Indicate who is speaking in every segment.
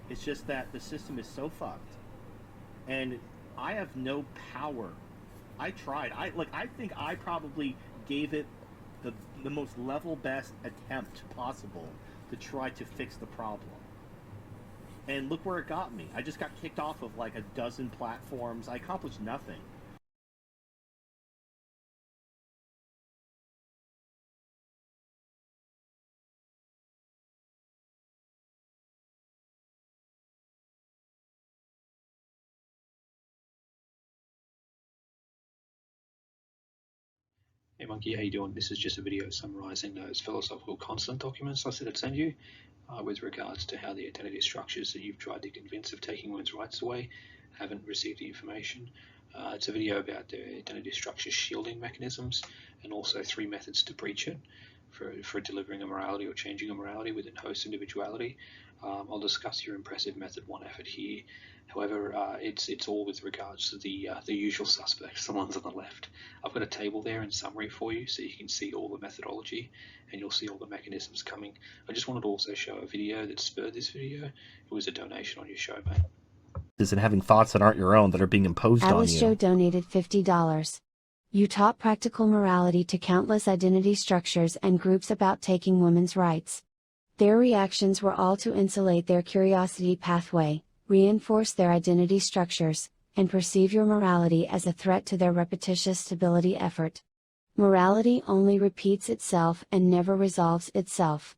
Speaker 1: It's just that the system is so fucked, and I have no power. I tried. I think I probably gave it the the most level best attempt possible to try to fix the problem. And look where it got me. I just got kicked off of like a dozen platforms. I accomplished nothing.
Speaker 2: Hey Monkey, how you doing? This is just a video summarizing those philosophical constant documents I said I'd send you with regards to how the identity structures that you've tried to convince of taking women's rights away haven't received the information. It's a video about the identity structure shielding mechanisms and also 3 methods to breach it for delivering a morality or changing a morality within host individuality. I'll discuss your impressive method 1 effort here. However, it's all with regards to the usual suspects, the ones on the left. I've got a table there in summary for you so you can see all the methodology and you'll see all the mechanisms coming. I just wanted to also show a video that spurred this video. It was a donation on your show, mate.
Speaker 1: And having thoughts that aren't your own that are being imposed on
Speaker 3: Alice Joe
Speaker 1: you.
Speaker 3: donated $50. You taught practical morality to countless identity structures and groups about taking women's rights. Their reactions were all to insulate their curiosity pathway, reinforce their identity structures, and perceive your morality as a threat to their repetitious stability effort. Morality only repeats itself and never resolves itself.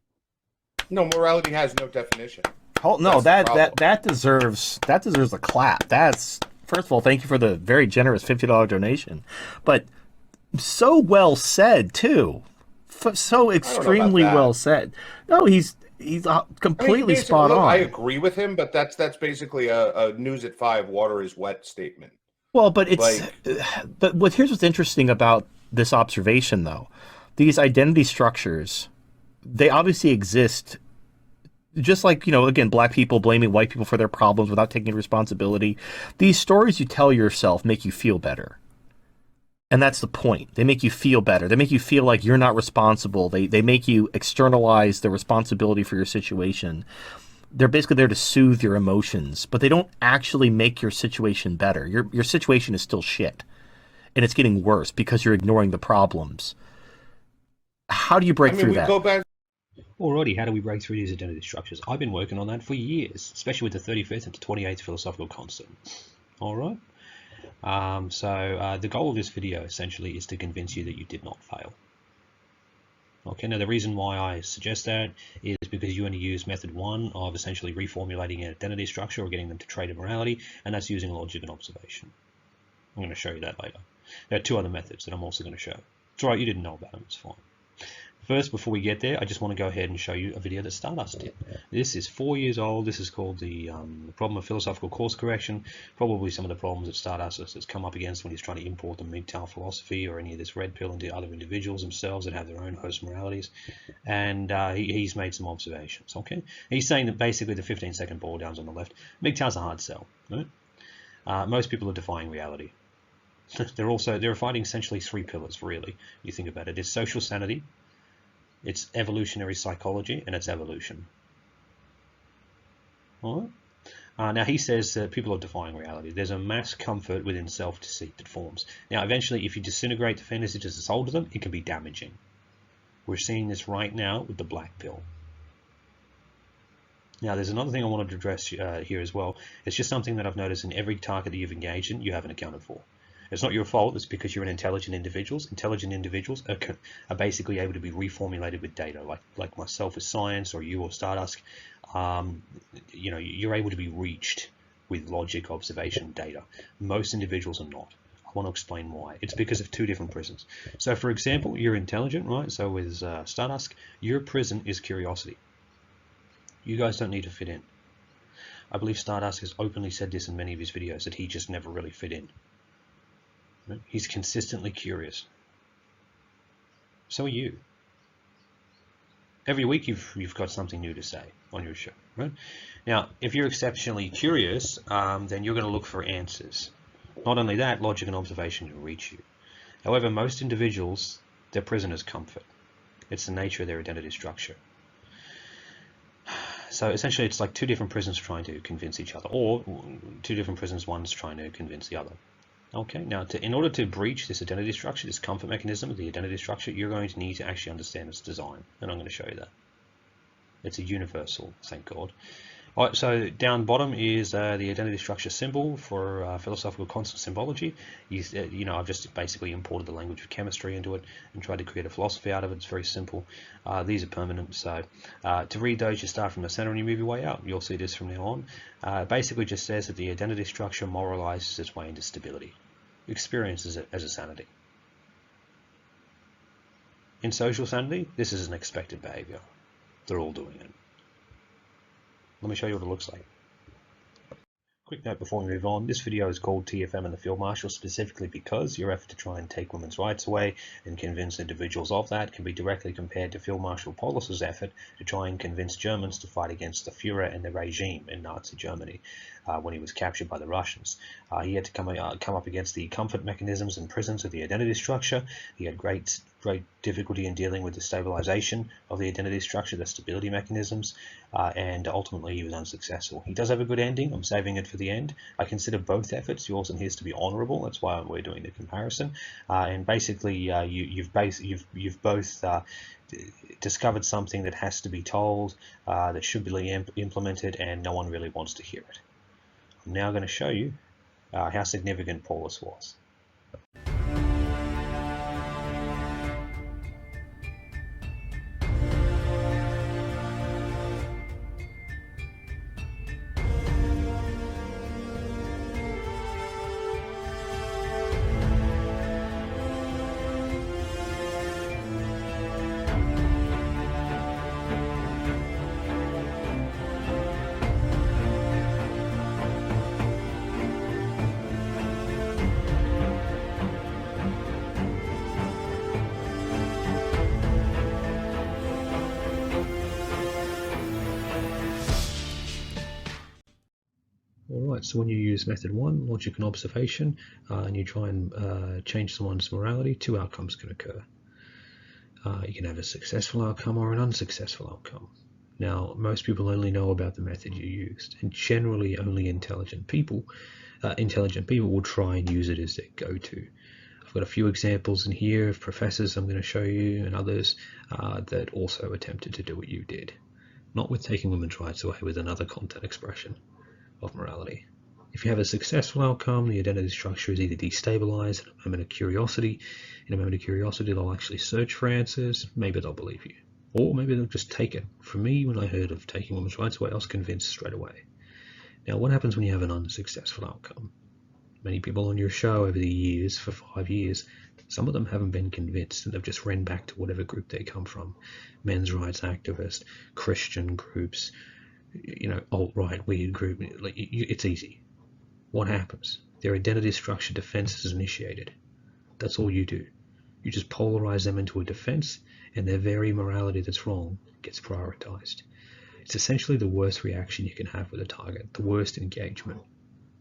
Speaker 4: No, morality has no definition.
Speaker 1: Oh no,
Speaker 4: That's the
Speaker 1: that deserves a clap. That's, first of all, thank you for the very generous $50 donation, but so well said too. So extremely
Speaker 4: that.
Speaker 1: well said. No, he's completely spot on.
Speaker 4: I agree with him, but that's basically a news at 5, water is wet statement.
Speaker 1: Well, but it's
Speaker 4: Like,
Speaker 1: but here's what's interesting about this observation, though. These identity structures, they obviously exist. Just like, again, black people blaming white people for their problems without taking responsibility. These stories you tell yourself make you feel better. And that's the point. They make you feel better. They make you feel like you're not responsible. They make you externalize the responsibility for your situation. They're basically there to soothe your emotions, but they don't actually make your situation better. Your situation is still shit. And it's getting worse because you're ignoring the problems. How do you break through that?
Speaker 4: Go back.
Speaker 2: Alrighty, how do we break through these identity structures? I've been working on that for years, especially with the 35th and 28th philosophical constant. Alright? So the goal of this video essentially is to convince you that you did not fail. Okay, now the reason why I suggest that is because you only use method 1 of essentially reformulating an identity structure or getting them to trade a morality, and that's using logic and observation. I'm going to show you that later. There are 2 other methods that I'm also going to show. It's alright, you didn't know about them, it's fine. First, before we get there, I just want to go ahead and show you a video that Stardust did. This is 4 years old. This is called the problem of philosophical course correction. Probably some of the problems that Stardust has come up against when he's trying to import the MGTOW philosophy or any of this red pill into other individuals themselves that have their own host moralities. And he's made some observations. Okay, he's saying that basically the 15-second ball downs on the left, MGTOW's a hard sell. Right? Most people are defying reality. They're fighting essentially 3 pillars, really. You think about it. It's social sanity, it's evolutionary psychology, and it's evolution. All right. Now he says that people are defying reality. There's a mass comfort within self-deceit that forms. Now eventually, if you disintegrate the fantasy to hold of them, it can be damaging. We're seeing this right now with the black pill. Now there's another thing I wanted to address here as well. It's just something that I've noticed in every target that you've engaged in, you haven't accounted for. It's not your fault, it's because you're an intelligent individuals. Intelligent individuals are basically able to be reformulated with data, like myself with science, or you or Stardust. You're able to be reached with logic, observation, data. Most individuals are not. I want to explain why. It's because of 2 different prisons. So for example, you're intelligent, right? So with Stardust, your prison is curiosity. You guys don't need to fit in. I believe Stardust has openly said this in many of his videos, that he just never really fit in. He's consistently curious. So are you. Every week you've got something new to say on your show, right? Now, if you're exceptionally curious, then you're going to look for answers. Not only that, logic and observation will reach you. However, most individuals, their prison is comfort. It's the nature of their identity structure. So essentially, it's like two different prisons trying to convince each other, or two different prisons, one's trying to convince the other. Okay, now in order to breach this identity structure, this comfort mechanism, the identity structure, you're going to need to actually understand its design, and I'm going to show you that. It's a universal, thank God. All right, so down bottom is the identity structure symbol for philosophical constant symbology. I've just basically imported the language of chemistry into it and tried to create a philosophy out of it. It's very simple. These are permanent, so to read those, you start from the center and you move your way out. You'll see this from now on. Basically just says that the identity structure moralizes its way into stability, experiences it as a sanity. In social sanity, this is an expected behavior. They're all doing it. Let me show you what it looks like. Quick note before we move on, this video is called TFM and the Field Marshal specifically because your effort to try and take women's rights away and convince individuals of that can be directly compared to Field Marshal Paulus's effort to try and convince Germans to fight against the Führer and the regime in Nazi Germany when he was captured by the Russians. He had to come up against the comfort mechanisms and prisons of the identity structure. He had great difficulty in dealing with the stabilization of the identity structure, the stability mechanisms, and ultimately he was unsuccessful. He does have a good ending. I'm saving it for the end. I consider both efforts, yours and his, to be honorable. That's why we're doing the comparison. And basically, you've both discovered something that has to be told, that should be implemented, and no one really wants to hear it. I'm now going to show you how significant Paulus was. Alright, so when you use method 1, logic and observation, and you try and change someone's morality, two outcomes can occur. You can have a successful outcome or an unsuccessful outcome. Now, most people only know about the method you used, and generally only intelligent people will try and use it as their go-to. I've got a few examples in here of professors I'm going to show you and others that also attempted to do what you did, not with taking women's rights away, with another content expression of morality. If you have a successful outcome, the identity structure is either destabilized in a moment of curiosity. In a moment of curiosity, they'll actually search for answers. Maybe they'll believe you, or maybe they'll just take it. For me, when I heard of taking women's rights away, I was convinced straight away. Now, what happens when you have an unsuccessful outcome? Many people on your show over the years, for 5 years, some of them haven't been convinced, and they've just ran back to whatever group they come from. Men's rights activists, Christian groups, alt-right, weird group. It's easy. What happens? Their identity structure defense is initiated. That's all you do. You just polarize them into a defense, and their very morality that's wrong gets prioritized. It's essentially the worst reaction you can have with a target, the worst engagement,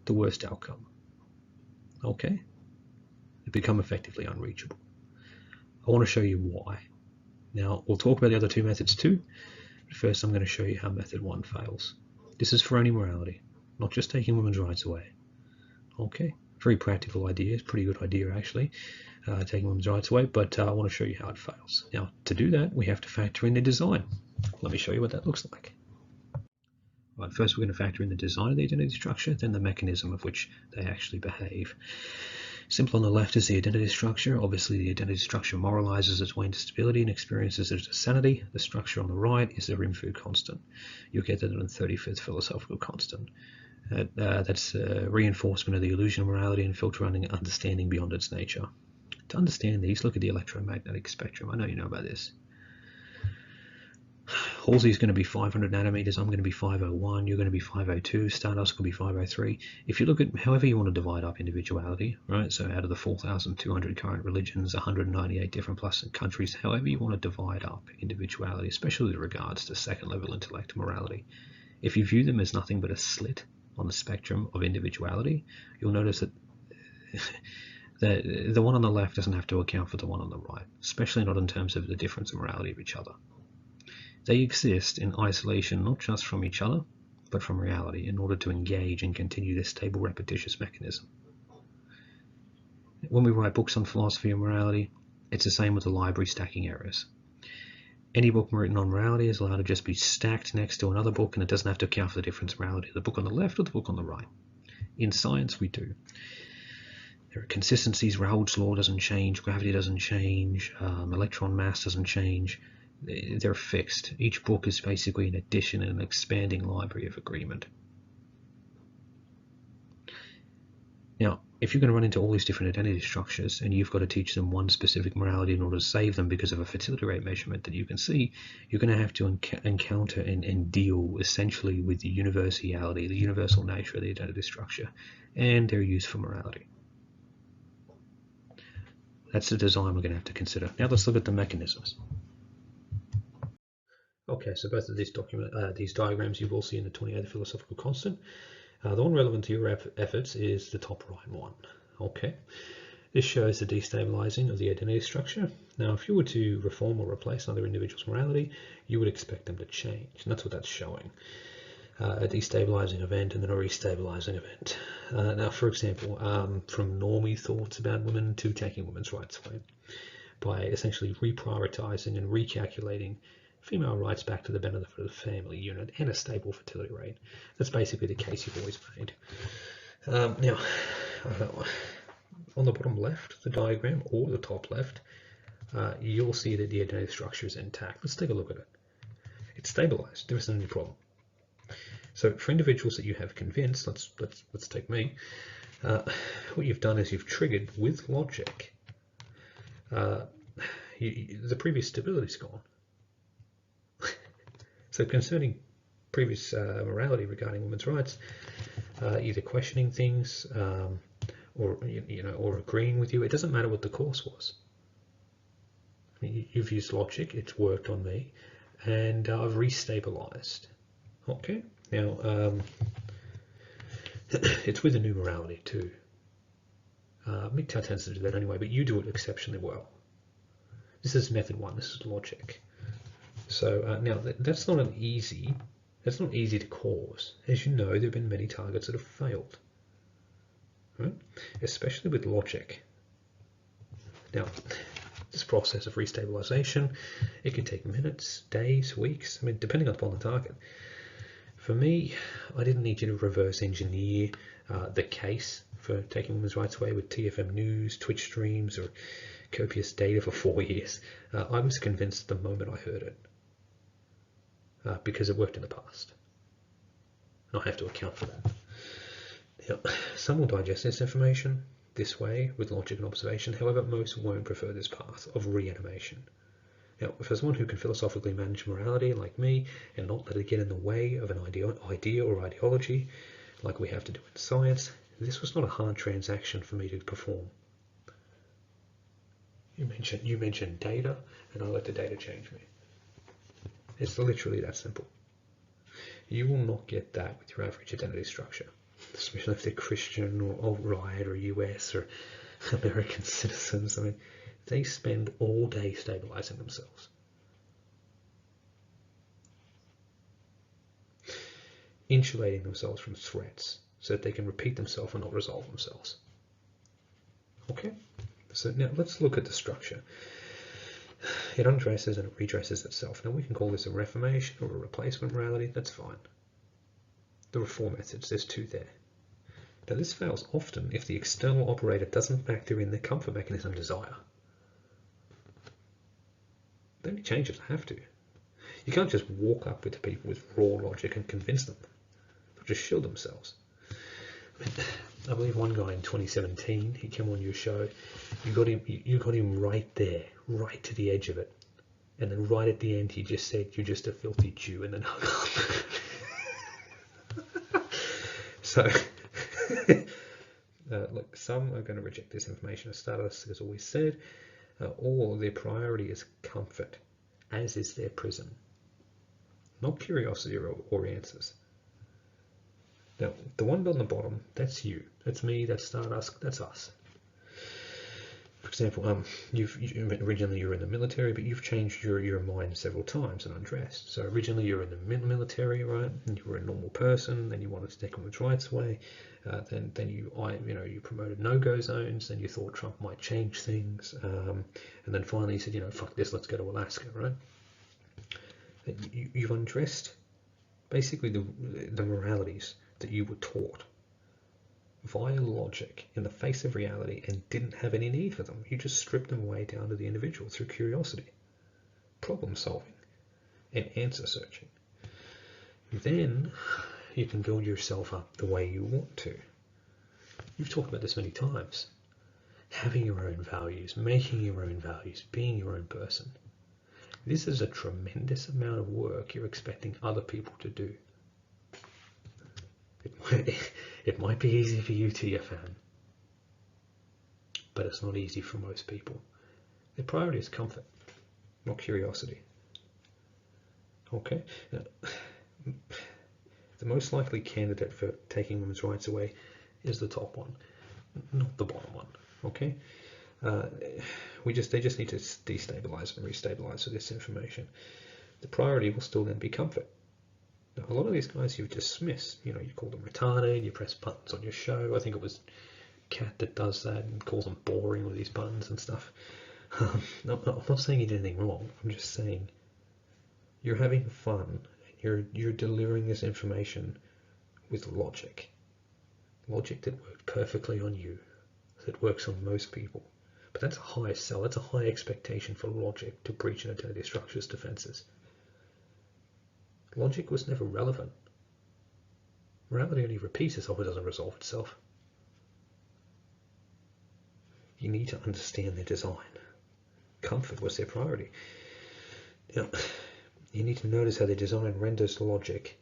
Speaker 2: the worst outcome. Okay? They become effectively unreachable. I want to show you why. Now, we'll talk about the other two methods too, but first I'm going to show you how method 1 fails. This is for any morality, not just taking women's rights away. Okay, very practical idea, it's a pretty good idea actually, taking women's rights away, but I want to show you how it fails. Now, to do that, we have to factor in the design. Let me show you what that looks like. Right, first we're going to factor in the design of the identity structure, then the mechanism of which they actually behave. Simple on the left is the identity structure. Obviously, the identity structure moralizes its way into stability and experiences it as sanity. The structure on the right is the Rimfood constant. You'll get that in the 35th philosophical constant. That's reinforcement of the illusion of morality and filtering understanding beyond its nature. To understand these, look at the electromagnetic spectrum. I know you know about this. Halsey's going to be 500 nanometers, I'm going to be 501, you're going to be 502, Stardust could be 503. If you look at however you want to divide up individuality, right, so out of the 4,200 current religions, 198 different plus countries, however you want to divide up individuality, especially with regards to second level intellect and morality, if you view them as nothing but a slit on the spectrum of individuality, you'll notice that the one on the left doesn't have to account for the one on the right, especially not in terms of the difference in morality of each other. They exist in isolation not just from each other, but from reality in order to engage and continue this stable, repetitious mechanism. When we write books on philosophy and morality, it's the same with the library stacking errors. Any book written on morality is allowed to just be stacked next to another book, and it doesn't have to account for the difference in morality of the book on the left or the book on the right. In science, we do. There are consistencies. Raoult's law doesn't change, gravity doesn't change, electron mass doesn't change. They're fixed. Each book is basically an addition and an expanding library of agreement. Now, if you're going to run into all these different identity structures and you've got to teach them one specific morality in order to save them because of a fertility rate measurement that you can see, you're going to have to encounter and deal essentially with the universality, the universal nature of the identity structure and their use for morality. That's the design we're going to have to consider. Now let's look at the mechanisms. Okay, so both of these diagrams you will see in the 28th philosophical constant. The one relevant to your efforts is the top right one. Okay, this shows the destabilizing of the identity structure. Now, if you were to reform or replace another individual's morality, you would expect them to change, and that's what that's showing. A destabilizing event and then a restabilizing event. Now, for example, from normie thoughts about women to taking women's rights away, by essentially reprioritizing and recalculating female rights back to the benefit of the family unit and a stable fertility rate. That's basically the case you've always made. Now, on the bottom left of the diagram, or the top left, you'll see that the identity structure is intact. Let's take a look at it. It's stabilized. There isn't any problem. So for individuals that you have convinced, let's take me, what you've done is you've triggered with logic. The previous stability is gone. So concerning previous morality regarding women's rights, either questioning things or agreeing with you, it doesn't matter what the course was. I mean, you've used logic, it's worked on me, and I've restabilized. Okay, now it's with a new morality too. MGTOW tends to do that anyway, but you do it exceptionally well. This is method one. This is logic. So now that's not easy to cause. As you know, there have been many targets that have failed, right? Especially with logic. Now, this process of restabilization, it can take minutes, days, weeks. I mean, depending upon the target. For me, I didn't need you to reverse engineer the case for taking women's rights away with TFM news, Twitch streams, or copious data for 4 years. I was convinced the moment I heard it. Because it worked in the past. And I have to account for that. Now, some will digest this information this way with logic and observation. However, most won't prefer this path of reanimation. Now, for someone who can philosophically manage morality like me and not let it get in the way of an idea or ideology like we have to do in science, this was not a hard transaction for me to perform. You mentioned data, and I let the data change me. It's literally that simple. You will not get that with your average identity structure, especially if they're Christian or alt-right or US or American citizens. I mean, they spend all day stabilizing themselves. Insulating themselves from threats so that they can repeat themselves and not resolve themselves. Okay, so now let's look at the structure. It undresses and it redresses itself. Now we can call this a reformation or a replacement morality, that's fine. The reform methods, there's two there. Now this fails often if the external operator doesn't factor in the comfort mechanism desire. The only changes have to. You can't just walk up with people with raw logic and convince them. They'll just shield themselves. I believe one guy in 2017, he came on your show, you got him right there, right to the edge of it. And then right at the end, he just said, "You're just a filthy Jew," and then hung up. So, look, some are going to reject this information as Stardust has always said, or their priority is comfort, as is their prison. Not curiosity or answers. Now, the one on the bottom, that's you. That's me, that's Stardust, that's us. For example, originally you were in the military, but you've changed your mind several times and undressed. So originally you were in the military, right? And you were a normal person. Then you wanted to take women's rights away. Then you promoted no-go zones. Then you thought Trump might change things, and then finally you said, fuck this, let's go to Alaska, right? You've undressed basically the moralities that you were taught via logic in the face of reality and didn't have any need for them. You just stripped them away down to the individual through curiosity, problem solving, and answer searching. Then you can build yourself up the way you want to. You've talked about this many times. Having your own values, making your own values, being your own person. This is a tremendous amount of work you're expecting other people to do. It might be easy for you, TFM, but it's not easy for most people. Their priority is comfort, not curiosity. Okay? Now, the most likely candidate for taking women's rights away is the top one, not the bottom one. Okay? They just need to destabilize and restabilize with this information. The priority will still then be comfort. Now, a lot of these guys you've dismissed. You call them retarded, you press buttons on your show. I think it was Kat that does that and calls them boring with these buttons and stuff. I'm not saying you did anything wrong. I'm just saying you're having fun. You're delivering this information with logic. Logic that worked perfectly on you, that works on most people. But that's a high sell. That's a high expectation for logic to breach an identity structure's defenses. Logic was never relevant. Morality only repeats itself, it doesn't resolve itself. You need to understand their design. Comfort was their priority. Now, you need to notice how their design renders logic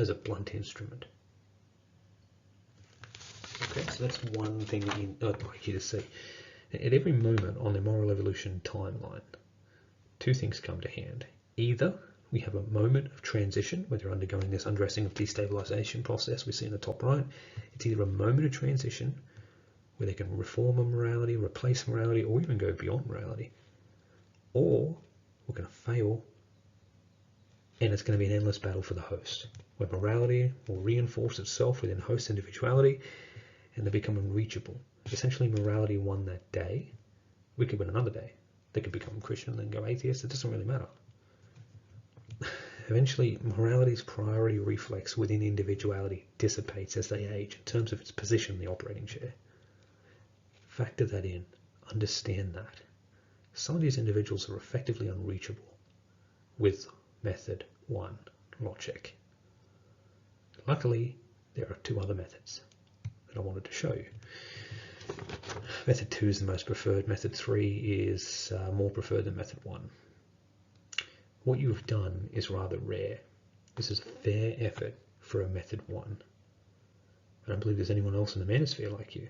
Speaker 2: as a blunt instrument. Okay, so that's one thing that I'd like you to see. At every moment on the moral evolution timeline, two things come to hand. Either we have a moment of transition where they're undergoing this undressing of destabilization process we see in the top right. It's either a moment of transition where they can reform a morality, replace morality, or even go beyond morality. Or we're going to fail and it's going to be an endless battle for the host, where morality will reinforce itself within host individuality and they become unreachable. Essentially, morality won that day. We could win another day. They could become Christian and then go atheist. It doesn't really matter. Eventually, morality's priority reflex within individuality dissipates as they age in terms of its position in the operating chair. Factor that in. Understand that. Some of these individuals are effectively unreachable with method 1, logic. Luckily, there are 2 other methods that I wanted to show you. Method 2 is the most preferred. Method 3 is more preferred than method 1. What you've done is rather rare. This is a fair effort for a method 1. I don't believe there's anyone else in the manosphere like you.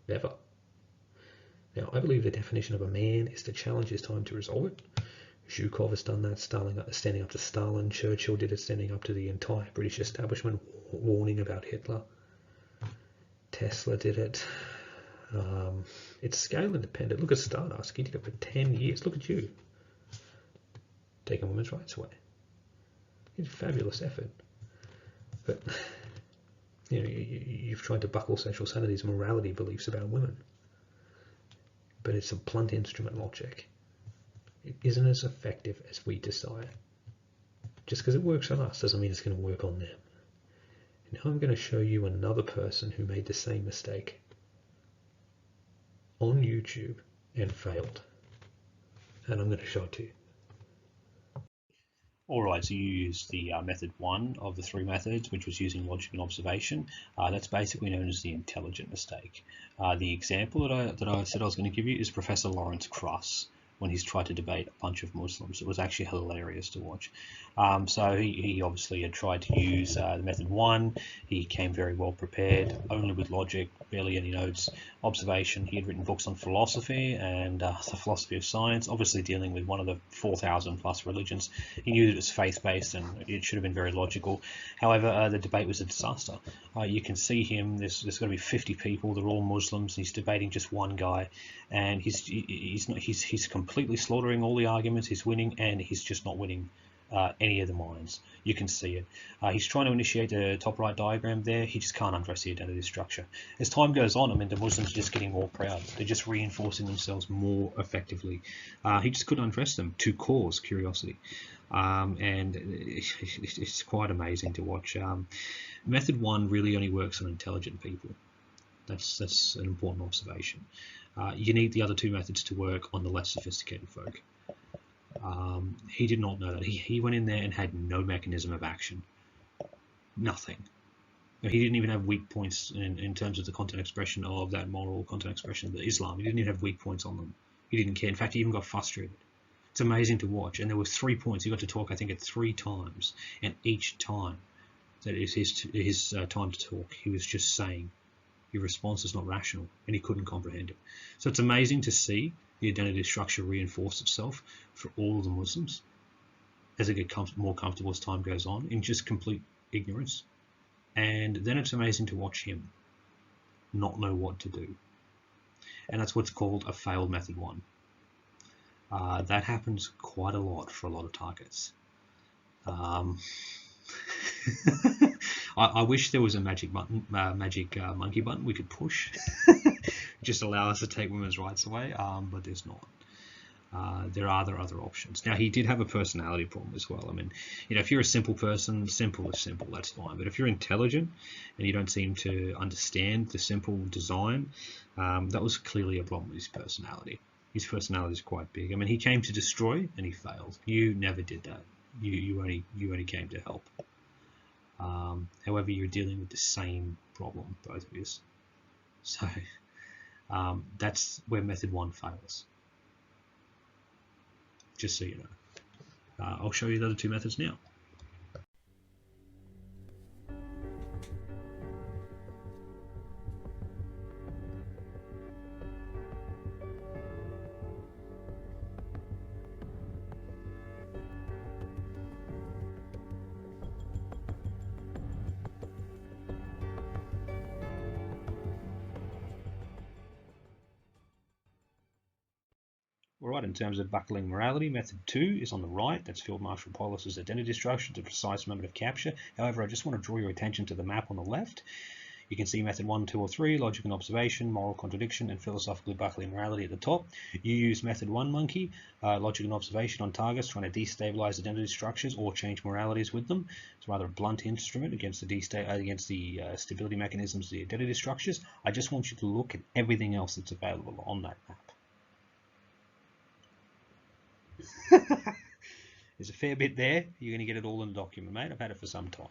Speaker 2: Never. Now, I believe the definition of a man is to challenge his time to resolve it. Zhukov has done that, standing up to Stalin. Churchill did it, standing up to the entire British establishment, warning about Hitler. Tesla did it. It's scale independent. Look at Stardust. He did it for 10 years. Look at you. Taking women's rights away. It's a fabulous effort. But, you've tried to buckle social sanity's morality beliefs about women. But it's a blunt instrument logic. It isn't as effective as we desire. Just because it works on us doesn't mean it's going to work on them. And now I'm going to show you another person who made the same mistake on YouTube and failed. And I'm going to show it to you.
Speaker 5: Alright, so you used the method 1 of the 3 methods, which was using logic and observation. That's basically known as the intelligent mistake. The example that I said I was going to give you is Professor Lawrence Krauss.
Speaker 2: when he's tried to debate a bunch of Muslims. It was actually hilarious to watch. So he obviously had tried to use the method 1. He came very well prepared, only with logic, barely any notes, observation. He had written books on philosophy and the philosophy of science, obviously dealing with one of the 4,000 plus religions. He knew that it was faith-based and it should have been very logical. However, the debate was a disaster. You can see him, there's got to be 50 people, they're all Muslims, he's debating just one guy, and he's completely slaughtering all the arguments, he's winning, and he's just not winning any of the minds. You can see it. He's trying to initiate the top right diagram there. He just can't undress the identity structure. As time goes on, I mean, the Muslims are just getting more proud. They're just reinforcing themselves more effectively. He just couldn't undress them to cause curiosity. And it's quite amazing to watch. Method 1 really only works on intelligent people. That's an important observation. You need the other 2 methods to work on the less sophisticated folk. He did not know that. He went in there and had no mechanism of action. Nothing. He didn't even have weak points in terms of the content expression of that moral content expression of the Islam. He didn't even have weak points on them. He didn't care. In fact, he even got frustrated. It's amazing to watch. And there were 3 points. He got to talk, I think, at 3 times. And each time that is his time to talk, he was just saying, your response is not rational, and he couldn't comprehend it. So it's amazing to see the identity structure reinforce itself for all of the Muslims as they get more comfortable as time goes on in just complete ignorance. And then it's amazing to watch him not know what to do. And that's what's called a failed method 1. That happens quite a lot for a lot of targets. I wish there was a magic button, monkey button we could push, just allow us to take women's rights away, but there's not. There are other options. Now, he did have a personality problem as well. I mean, if you're a simple person, simple is simple, that's fine. But if you're intelligent and you don't seem to understand the simple design, that was clearly a problem with his personality. His personality is quite big. I mean, he came to destroy and he failed. You never did that. You only came to help. However, you're dealing with the same problem, both of you. So that's where method 1 fails. Just so you know. I'll show you the other 2 methods now. Alright, in terms of buckling morality, method 2 is on the right. That's Field Marshal Paulus's identity structure, the precise moment of capture. However, I just want to draw your attention to the map on the left. You can see method 1, 2, or 3, logic and observation, moral contradiction, and philosophically buckling morality at the top. You use method 1 monkey, logic and observation on targets, trying to destabilize identity structures or change moralities with them. It's rather a blunt instrument against the stability mechanisms of the identity structures. I just want you to look at everything else that's available on that map. There's a fair bit there. You're going to get it all in the document, mate. I've had it for some time.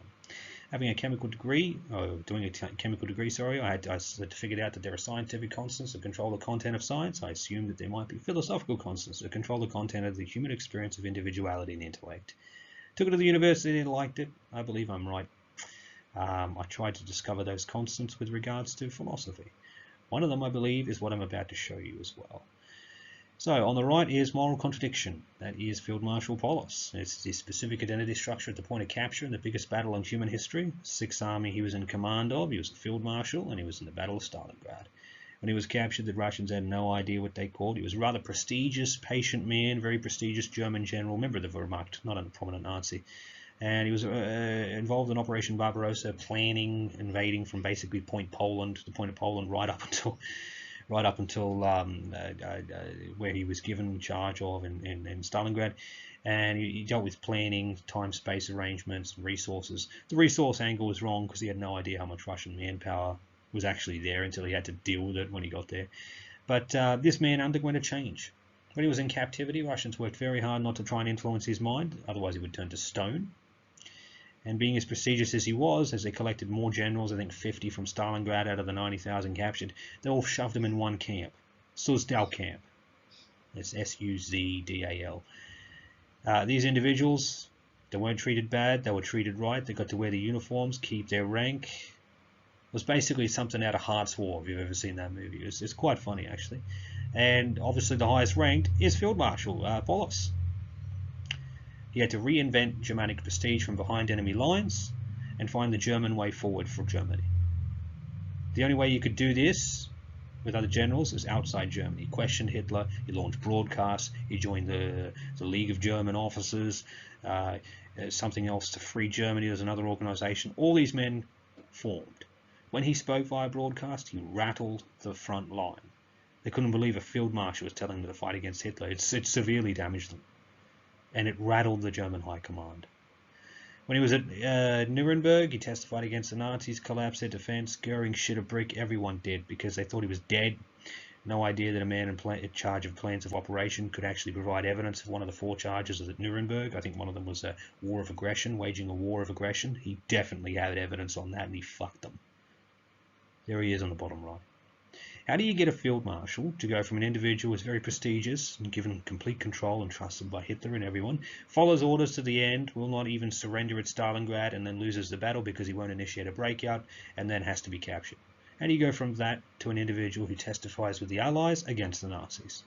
Speaker 2: Having a chemical degree, doing a chemical degree, sorry, I figured out that there are scientific constants that control the content of science. I assumed that there might be philosophical constants that control the content of the human experience of individuality and intellect. Took it to the university and liked it. I believe I'm right. I tried to discover those constants with regards to philosophy. One of them, I believe, is what I'm about to show you as well. So on the right is moral contradiction. That is Field Marshal Paulus. It's the specific identity structure at the point of capture in the biggest battle in human history. 6th Army he was in command of. He was a Field Marshal and he was in the Battle of Stalingrad. When he was captured, the Russians had no idea what they called. He was a rather prestigious, patient man, very prestigious German general, member of the Wehrmacht, not a prominent Nazi. And he was involved in Operation Barbarossa, planning, invading from basically Point Poland, the point of Poland, right up until where he was given charge of in Stalingrad. And he dealt with planning, time-space arrangements, and resources. The resource angle was wrong because he had no idea how much Russian manpower was actually there until he had to deal with it when he got there. But this man underwent a change. When he was in captivity, Russians worked very hard not to try and influence his mind, otherwise he would turn to stone. And being as prestigious as he was, as they collected more generals, I think 50 from Stalingrad out of the 90,000 captured, they all shoved him in one camp, Suzdal camp. It's Suzdal. These individuals, they weren't treated bad, they were treated right, they got to wear the uniforms, keep their rank. It was basically something out of Heart's War, if you've ever seen that movie. It's quite funny, actually. And obviously the highest ranked is Field Marshal Paulus. He had to reinvent Germanic prestige from behind enemy lines and find the German way forward for Germany. The only way you could do this with other generals is outside Germany. He questioned Hitler, he launched broadcasts, he joined the League of German Officers, something else to free Germany, there's another organization. All these men formed. When he spoke via broadcast, he rattled the front line. They couldn't believe a field marshal was telling them to fight against Hitler. It severely damaged them. And it rattled the German high command. When he was at Nuremberg, he testified against the Nazis, collapsed their defense. Goering shit a brick. Everyone did because they thought he was dead. No idea that a man in charge of plans of operation could actually provide evidence of one of the 4 charges at Nuremberg. I think one of them was a war of aggression, waging a war of aggression. He definitely had evidence on that, and he fucked them. There he is on the bottom right. How do you get a field marshal to go from an individual who is very prestigious and given complete control and trusted by Hitler and everyone, follows orders to the end, will not even surrender at Stalingrad, and then loses the battle because he won't initiate a breakout and then has to be captured? How do you go from that to an individual who testifies with the Allies against the Nazis?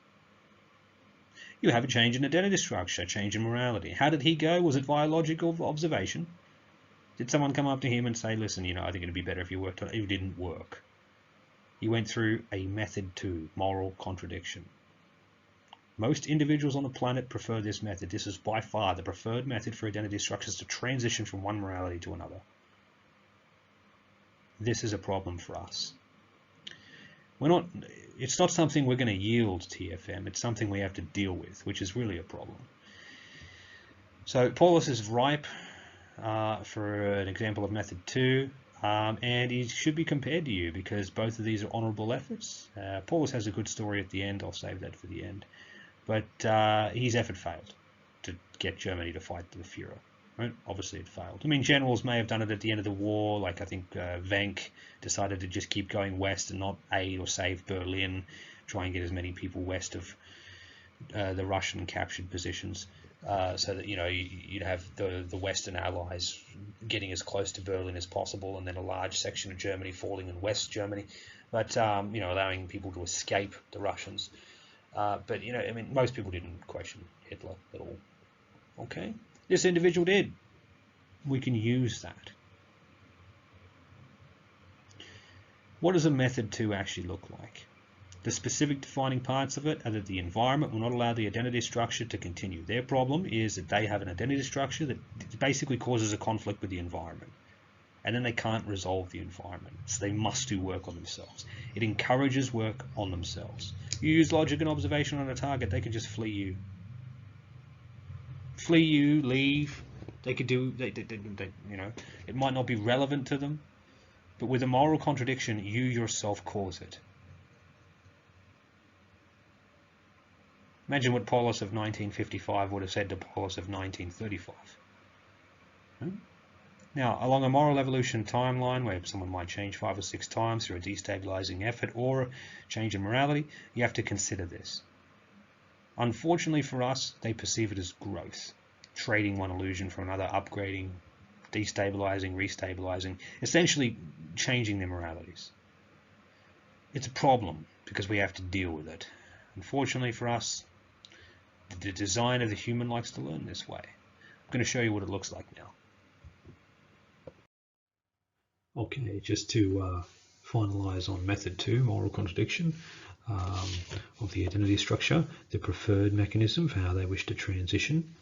Speaker 2: You have a change in identity structure, a change in morality. How did he go? Was it via logical observation? Did someone come up to him and say, listen, I think it'd be better if you worked on it? It didn't work. He went through a method 2, moral contradiction. Most individuals on the planet prefer this method. This is by far the preferred method for identity structures to transition from one morality to another. This is a problem for us. It's not something we're going to yield, TFM. It's something we have to deal with, which is really a problem. So Paulus is ripe for an example of method 2. And he should be compared to you because both of these are honourable efforts. Paulus has a good story at the end. I'll save that for the end. But his effort failed to get Germany to fight the Führer. Right? Obviously it failed. I mean, generals may have done it at the end of the war. Like I think Wenck decided to just keep going west and not aid or save Berlin, try and get as many people west of the Russian captured positions. So that you'd have the Western Allies getting as close to Berlin as possible, and then a large section of Germany falling in West Germany, but allowing people to escape the Russians. But I mean, most people didn't question Hitler at all. Okay, this individual did. We can use that. What does a method 2 actually look like? The specific defining parts of it are that the environment will not allow the identity structure to continue. Their problem is that they have an identity structure that basically causes a conflict with the environment. And then they can't resolve the environment. So they must do work on themselves. It encourages work on themselves. You use logic and observation on a target, they can just flee you. Flee you, leave. They could do, it might not be relevant to them. But with a moral contradiction, you yourself cause it. Imagine what Paulus of 1955 would have said to Paulus of 1935. Now, along a moral evolution timeline where someone might change 5 or 6 times through a destabilizing effort or a change in morality, you have to consider this. Unfortunately for us, they perceive it as growth, trading one illusion for another, upgrading, destabilizing, restabilizing, essentially changing their moralities. It's a problem because we have to deal with it. Unfortunately for us, the design of the human likes to learn this way. I'm going to show you what it looks like now.
Speaker 5: Okay, just to finalize on method 2, moral contradiction of the identity structure, the preferred mechanism for how they wish to transition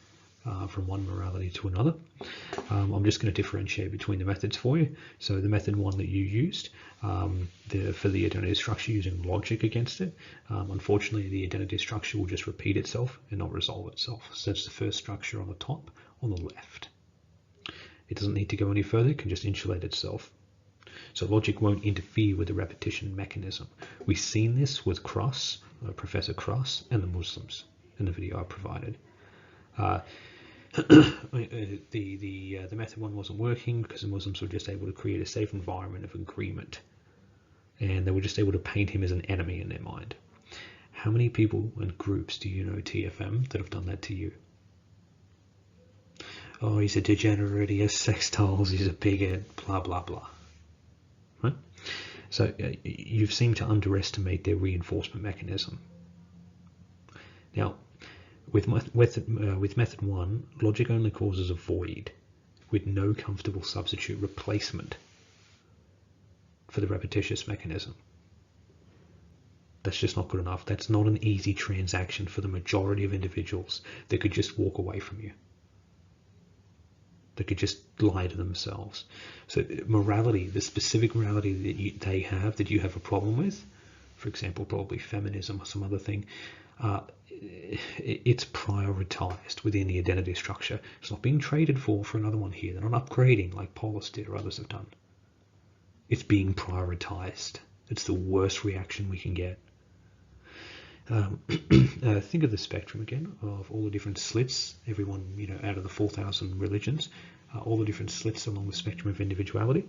Speaker 5: from one morality to another. I'm just going to differentiate between the methods for you. So the method 1 that you used for the identity structure, using logic against it, unfortunately the identity structure will just repeat itself and not resolve itself. So that's the first structure on the top on the left. It doesn't need to go any further, it can just insulate itself. So logic won't interfere with the repetition mechanism. We've seen this with Cross, Professor Cross, and the Muslims in the video I provided. The method 1 wasn't working because the Muslims were just able to create a safe environment of agreement, and they were just able to paint him as an enemy in their mind. How many people and groups do you know, TFM, that have done that to you? Oh, he's a degenerate, he has sex dolls, he's a bigot, blah, blah, blah. Right? So you've seemed to underestimate their reinforcement mechanism. Now, with method 1, logic only causes a void with no comfortable substitute replacement for the repetitious mechanism. That's just not good enough. That's not an easy transaction for the majority of individuals that could just walk away from you. They could just lie to themselves. So morality, the specific morality that they have, that you have a problem with, for example, probably feminism or some other thing, it's prioritized within the identity structure. It's not being traded for another one here. They're not upgrading like Paulus did or others have done. It's being prioritized. It's the worst reaction we can get. Think of the spectrum again of all the different slits, everyone, out of the 4,000 religions, all the different slits along the spectrum of individuality.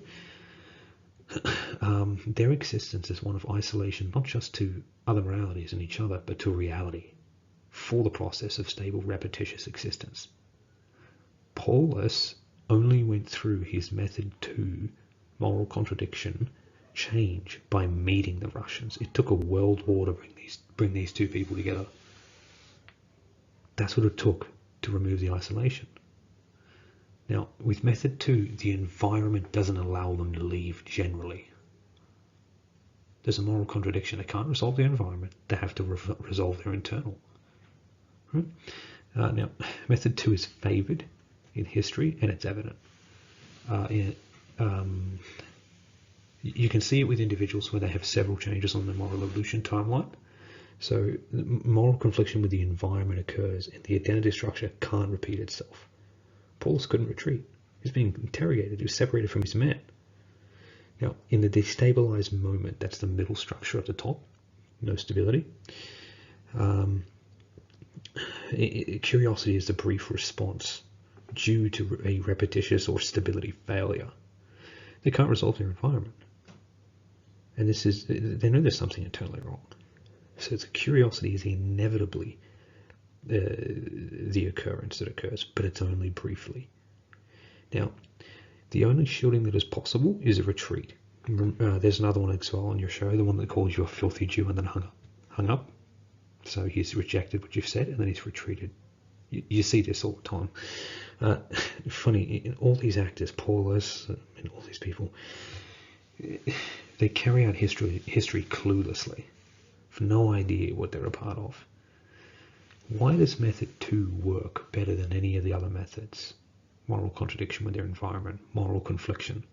Speaker 5: Their existence is one of isolation, not just to other moralities and each other, but to reality, for the process of stable, repetitious existence. Paulus only went through his method 2 moral contradiction change by meeting the Russians. It took a world war to bring these two people together. That's what it took to remove the isolation. Now, with method 2, the environment doesn't allow them to leave generally. There's a moral contradiction. They can't resolve their environment. They have to resolve their internal. Right? Now, method 2 is favoured in history, and it's evident. You can see it with individuals where they have several changes on the moral evolution timeline. So moral confliction with the environment occurs, and the identity structure can't repeat itself. Paulus couldn't retreat. He was being interrogated. He was separated from his men. Now, in the destabilized moment, that's the middle structure at the top, no stability. Curiosity is the brief response due to a repetitious or stability failure. They can't resolve their environment. And they know there's something internally wrong. So the curiosity is inevitably the occurrence that occurs, but it's only briefly. Now, the only shielding that is possible is a retreat. There's another one as well on your show, the one that calls you a filthy Jew and then hung up. So he's rejected what you've said and then he's retreated. You see this all the time. Funny, in all these actors, Paulus, and all these people, they carry out history cluelessly, with no idea what they're a part of. Why does method 2 work better than any of the other methods? Moral contradiction with their environment, moral confliction.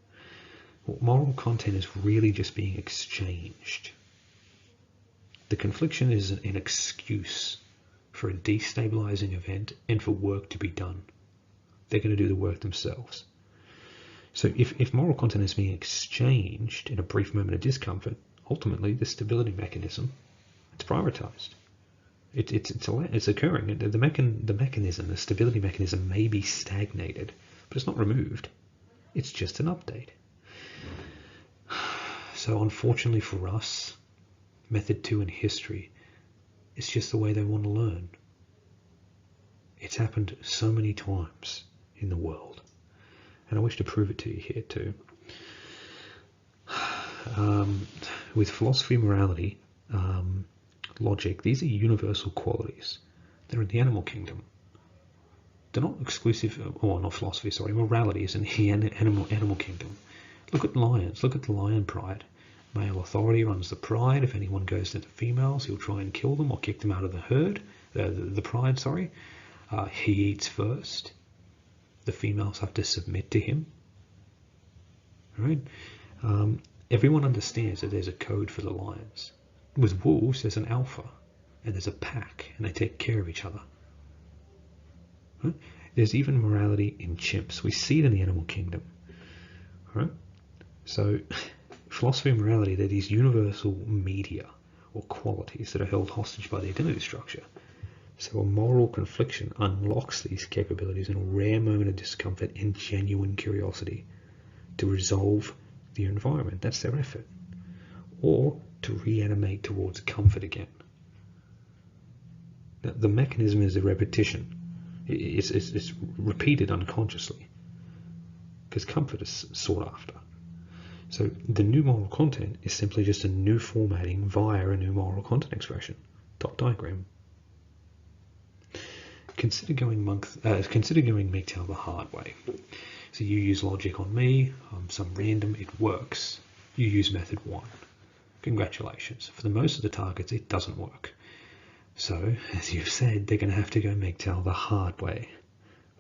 Speaker 5: Well, moral content is really just being exchanged. The confliction is an excuse for a destabilizing event and for work to be done. They're going to do the work themselves. So if moral content is being exchanged in a brief moment of discomfort, ultimately the stability mechanism, it's prioritized. It's occurring. The mechanism, the stability mechanism may be stagnated, but it's not removed. It's just an update. So unfortunately for us, method 2 in history, it's just the way they want to learn. It's happened so many times in the world. And I wish to prove it to you here too. With philosophy, morality, logic, these are universal qualities. They're in the animal kingdom. They're not exclusive, or not philosophy, sorry, morality is in the animal kingdom. Look at lions, look at the lion pride. Male authority runs the pride. If anyone goes to the females, he'll try and kill them or kick them out of the herd, the pride, sorry. He eats first. The females have to submit to him. Right? Everyone understands that there's a code for the lions. With wolves, there's an alpha, and there's a pack, and they take care of each other. Right? There's even morality in chimps. We see it in the animal kingdom. Right? So, philosophy and morality, they're these universal media or qualities that are held hostage by the identity structure. So a moral confliction unlocks these capabilities in a rare moment of discomfort and genuine curiosity to resolve the environment. That's their effort. Or to reanimate towards comfort again. The mechanism is a repetition. It's repeated unconsciously because comfort is sought after. So the new moral content is simply just a new formatting via a new moral content expression. Dot diagram. Consider going MGTOW the hard way. So you use logic on me, some random, it works. You use method 1. Congratulations. For the most of the targets, it doesn't work. So, as you've said, they're going to have to go MGTOW the hard way,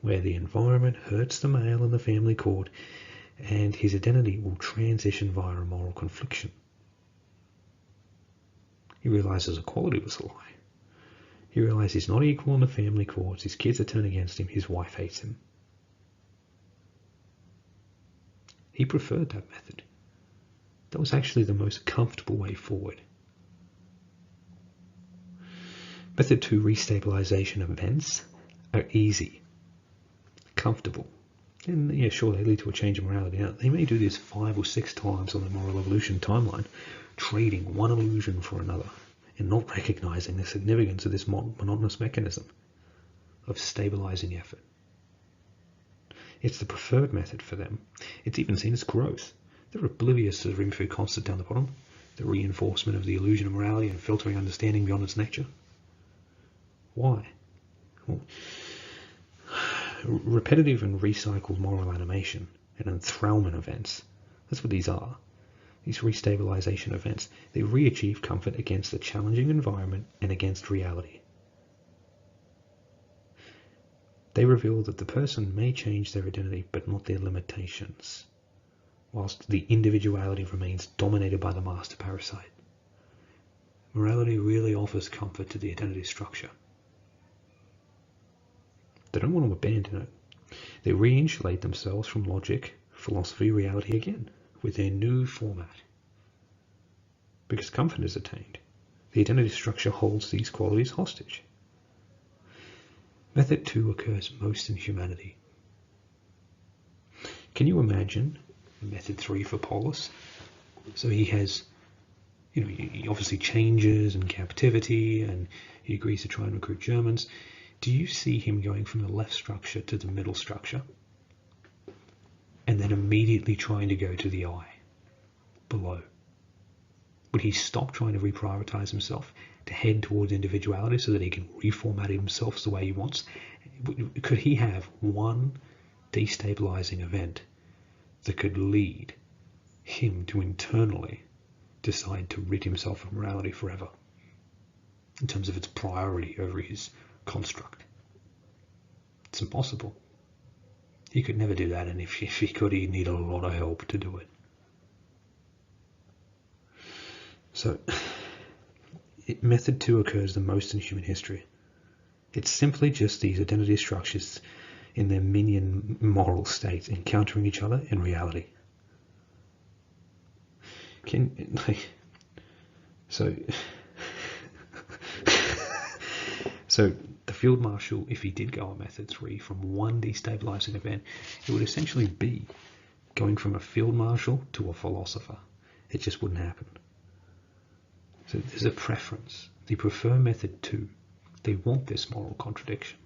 Speaker 5: where the environment hurts the male in the family court, and his identity will transition via a moral confliction. He realizes equality was a lie. He realizes he's not equal in the family courts, his kids are turned against him, his wife hates him. He preferred that method. That was actually the most comfortable way forward. Method 2, restabilization events, are easy, comfortable, and yeah, sure, they lead to a change in morality. Now, they may do this 5 or 6 times on the moral evolution timeline, trading one illusion for another, and not recognizing the significance of this monotonous mechanism of stabilizing effort. It's the preferred method for them. It's even seen as growth. They're oblivious to the ring food constant down the bottom, the reinforcement of the illusion of morality and filtering understanding beyond its nature. Why? Well, repetitive and recycled moral animation and enthrallment events, that's what these are. These restabilization events, they re-achieve comfort against a challenging environment and against reality. They reveal that the person may change their identity but not their limitations, whilst the individuality remains dominated by the master parasite. Morality really offers comfort to the identity structure. They don't want to abandon it. They re-insulate themselves from logic, philosophy, reality again, with their new format. Because comfort is attained, the identity structure holds these qualities hostage. Method 2 occurs most in humanity. Can you imagine method 3 for Paulus? So he has, he obviously changes in captivity and he agrees to try and recruit Germans. Do you see him going from the left structure to the middle structure and then immediately trying to go to the eye below? Would he stop trying to reprioritize himself to head towards individuality so that he can reformat himself the way he wants? Could he have one destabilizing event that could lead him to internally decide to rid himself of morality forever in terms of its priority over his construct? It's impossible. He could never do that, and if he could, he'd need a lot of help to do it. So, method 2 occurs the most in human history. It's simply just these identity structures in their minion moral states encountering each other in reality. So the Field Marshal, if he did go on method 3 from one destabilizing event, it would essentially be going from a Field Marshal to a philosopher. It just wouldn't happen. So there's a preference. They prefer method 2. They want this moral contradiction.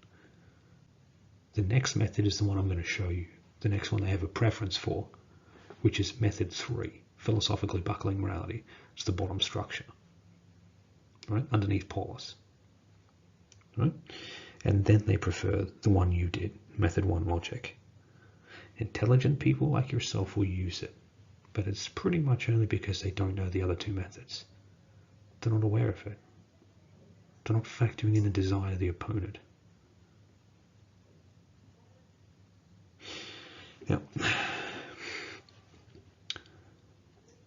Speaker 5: The next method is the one I'm going to show you. The next one they have a preference for, which is method 3, philosophically buckling morality. It's the bottom structure, right, underneath Paulus. Right? And then they prefer the one you did, method 1, logic. Intelligent people like yourself will use it, but it's pretty much only because they don't know the other 2 methods. They're not aware of it. They're not factoring in the desire of the opponent. Now,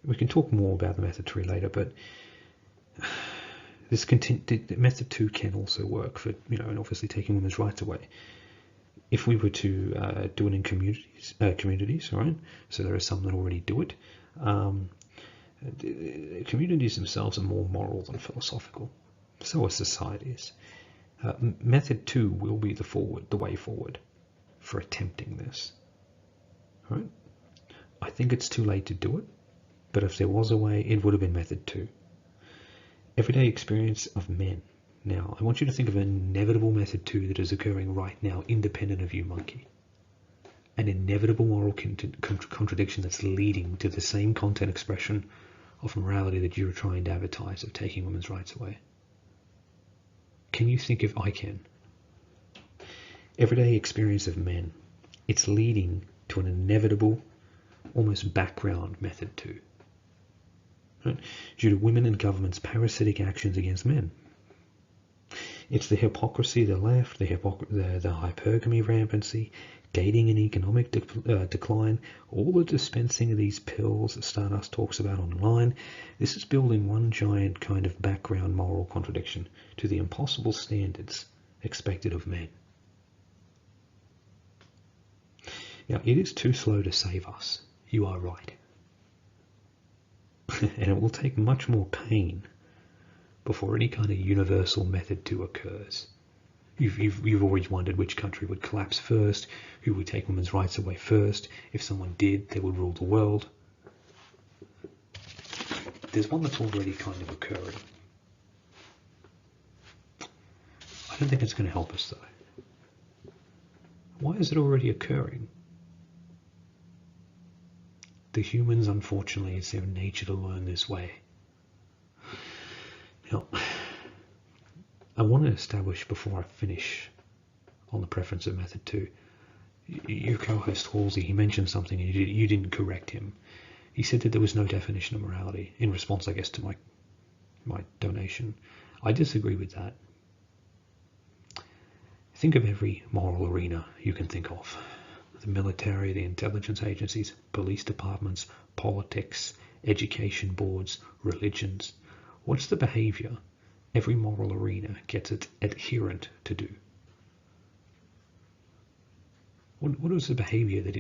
Speaker 5: we can talk more about the method 3 later, but method 2 can also work for, and obviously taking women's rights away. If we were to do it in communities, right? So there are some that already do it. Communities themselves are more moral than philosophical. So are societies. Method 2 will be the way forward for attempting this. Right? I think it's too late to do it, but if there was a way, it would have been method 2. Everyday experience of men, Now, I want you to think of an inevitable method 2 that is occurring right now, independent of you, monkey. An inevitable moral contradiction that's leading to the same content expression of morality that you're trying to advertise, of taking women's rights away. Can you think if I can? Everyday experience of men. It's leading to an inevitable, almost background method 2. Right? Due to women and government's parasitic actions against men. It's the hypocrisy of the left, the hypergamy rampancy, dating and economic decline, all the dispensing of these pills that Stardust talks about online. This is building one giant kind of background moral contradiction to the impossible standards expected of men. Now, it is too slow to save us. You are right. And it will take much more pain before any kind of universal method 2 occurs. You've always wondered which country would collapse first, who would take women's rights away first. If someone did, they would rule the world. There's one that's already kind of occurring. I don't think it's going to help us, though. Why is it already occurring? The humans, unfortunately, it's their nature to learn this way. Now, I want to establish before I finish on the preference of method 2. Your co-host Halsey, he mentioned something and you didn't correct him. He said that there was no definition of morality in response, I guess, to my donation. I disagree with that. Think of every moral arena you can think of. The military, the intelligence agencies, police departments, politics, education boards, religions. What's the behavior every moral arena gets its adherent to do? What is the behavior that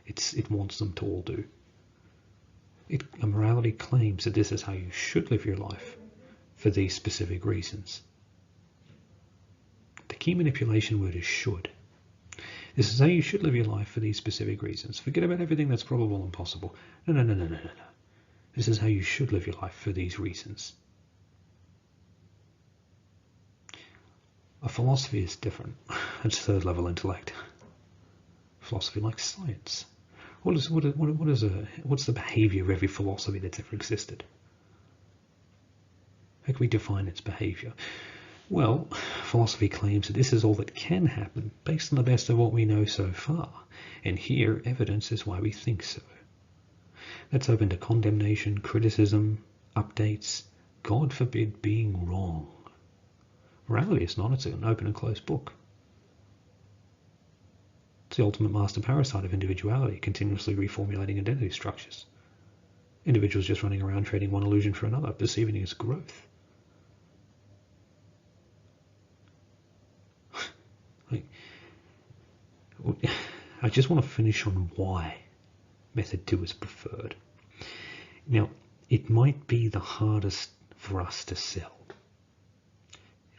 Speaker 5: it wants them to all do? A morality claims that this is how you should live your life for these specific reasons. The key manipulation word is should. This is how you should live your life for these specific reasons. Forget about everything that's probable and possible. No. This is how you should live your life for these reasons. A philosophy is different. It's third level intellect. Philosophy like science. What's the behavior of every philosophy that's ever existed? How can we define its behavior? Well, philosophy claims that this is all that can happen based on the best of what we know so far, and here evidence is why we think so. That's open to condemnation, criticism, updates, God forbid being wrong. Morality is not, it's an open and closed book. It's the ultimate master parasite of individuality, continuously reformulating identity structures. Individuals just running around trading one illusion for another, perceiving it as growth. I just want to finish on why method 2 is preferred. Now, it might be the hardest for us to sell.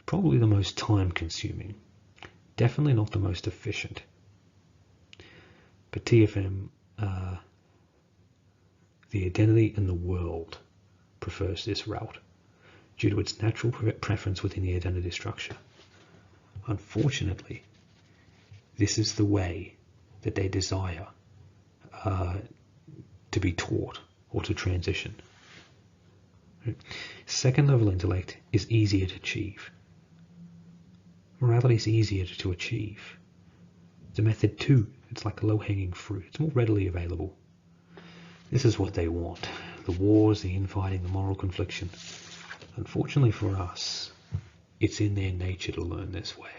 Speaker 5: Probably the most time consuming. Definitely not the most efficient. But TFM, the identity in the world, prefers this route due to its natural preference within the identity structure. Unfortunately, this is the way that they desire to be taught or to transition. Second level intellect is easier to achieve. Morality is easier to achieve. The method 2, it's like a low-hanging fruit. It's more readily available. This is what they want. The wars, the infighting, the moral confliction. Unfortunately for us, it's in their nature to learn this way.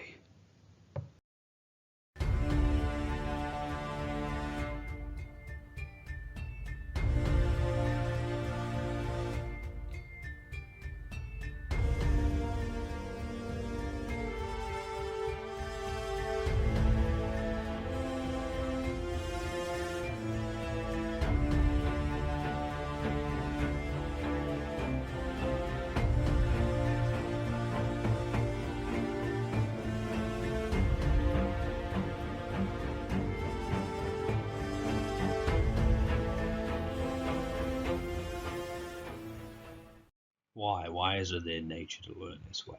Speaker 5: Why? Why is it their nature to learn this way?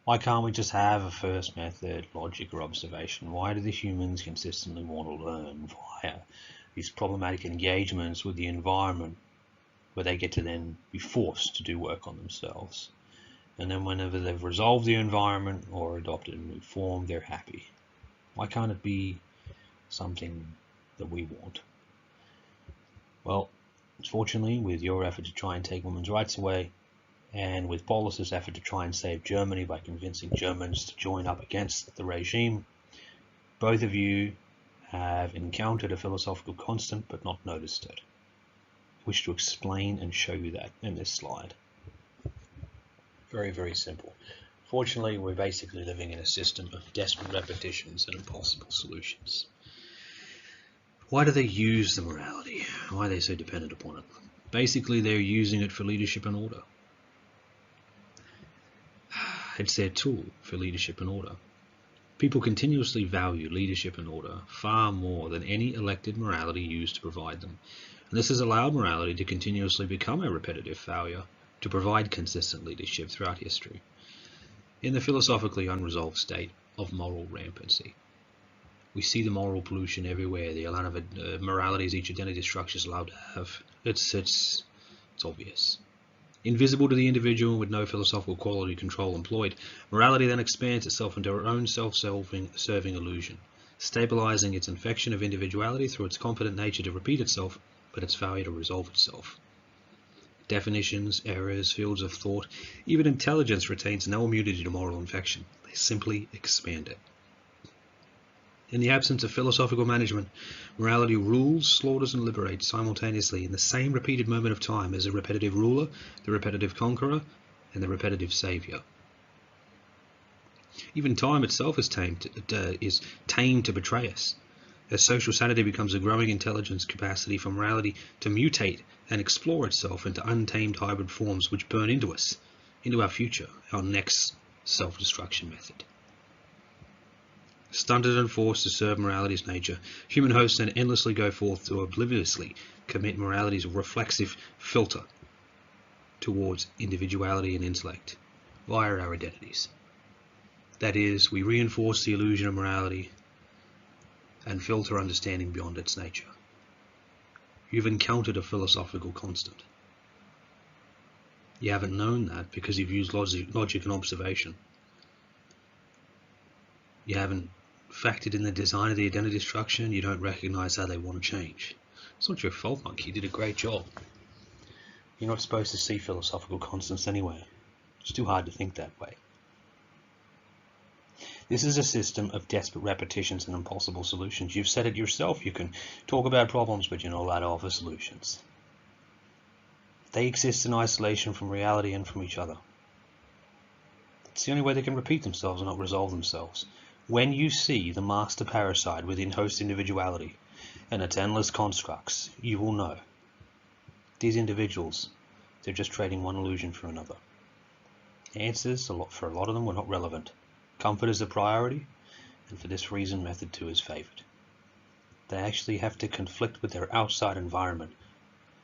Speaker 2: Why can't we just have a first method, logic, or observation? Why do the humans consistently want to learn via these problematic engagements with the environment, where they get to then be forced to do work on themselves? And then whenever they've resolved the environment or adopted a new form, they're happy. Why can't it be something that we want? Well, fortunately, with your effort to try and take women's rights away, and with Paulus's effort to try and save Germany by convincing Germans to join up against the regime, both of you have encountered a philosophical constant but not noticed it. I wish to explain and show you that in this slide. Very, very simple. Fortunately, we're basically living in a system of desperate repetitions and impossible solutions. Why do they use the morality? Why are they so dependent upon it? Basically, they're using it for leadership and order. It's their tool for leadership and order. People continuously value leadership and order far more than any elected morality used to provide them. And this has allowed morality to continuously become a repetitive failure to provide consistent leadership throughout history, in the philosophically unresolved state of moral rampancy. We see the moral pollution everywhere, the amount of moralities each identity structure is allowed to have. It's obvious. Invisible to the individual, with no philosophical quality control employed, morality then expands itself into her own self-serving illusion, stabilizing its infection of individuality through its confident nature to repeat itself, but its failure to resolve itself. Definitions, errors, fields of thought, even intelligence retains no immunity to moral infection. They simply expand it. In the absence of philosophical management, morality rules, slaughters, and liberates simultaneously in the same repeated moment of time as the repetitive ruler, the repetitive conqueror, and the repetitive savior. Even time itself is tamed to betray us, as social sanity becomes a growing intelligence capacity for morality to mutate and explore itself into untamed hybrid forms which burn into us, into our future, our next self-destruction method. Stunted and forced to serve morality's nature, human hosts then endlessly go forth to obliviously commit morality's reflexive filter towards individuality and intellect via our identities. That is, we reinforce the illusion of morality and filter understanding beyond its nature. You've encountered a philosophical constant. You haven't known that because you've used logic and observation. You haven't factored in the design of the identity structure, and you don't recognize how they want to change. It's not your fault, monkey. You did a great job. You're not supposed to see philosophical constants anyway. It's too hard to think that way. This is a system of desperate repetitions and impossible solutions. You've said it yourself. You can talk about problems, but you're not allowed to offer solutions. They exist in isolation from reality and from each other. It's the only way they can repeat themselves and not resolve themselves. When you see the master parasite within host individuality and its endless constructs, you will know. These individuals, they're just trading one illusion for another. Answers, for a lot of them, were not relevant. Comfort is a priority, and for this reason, method 2 is favored. They actually have to conflict with their outside environment,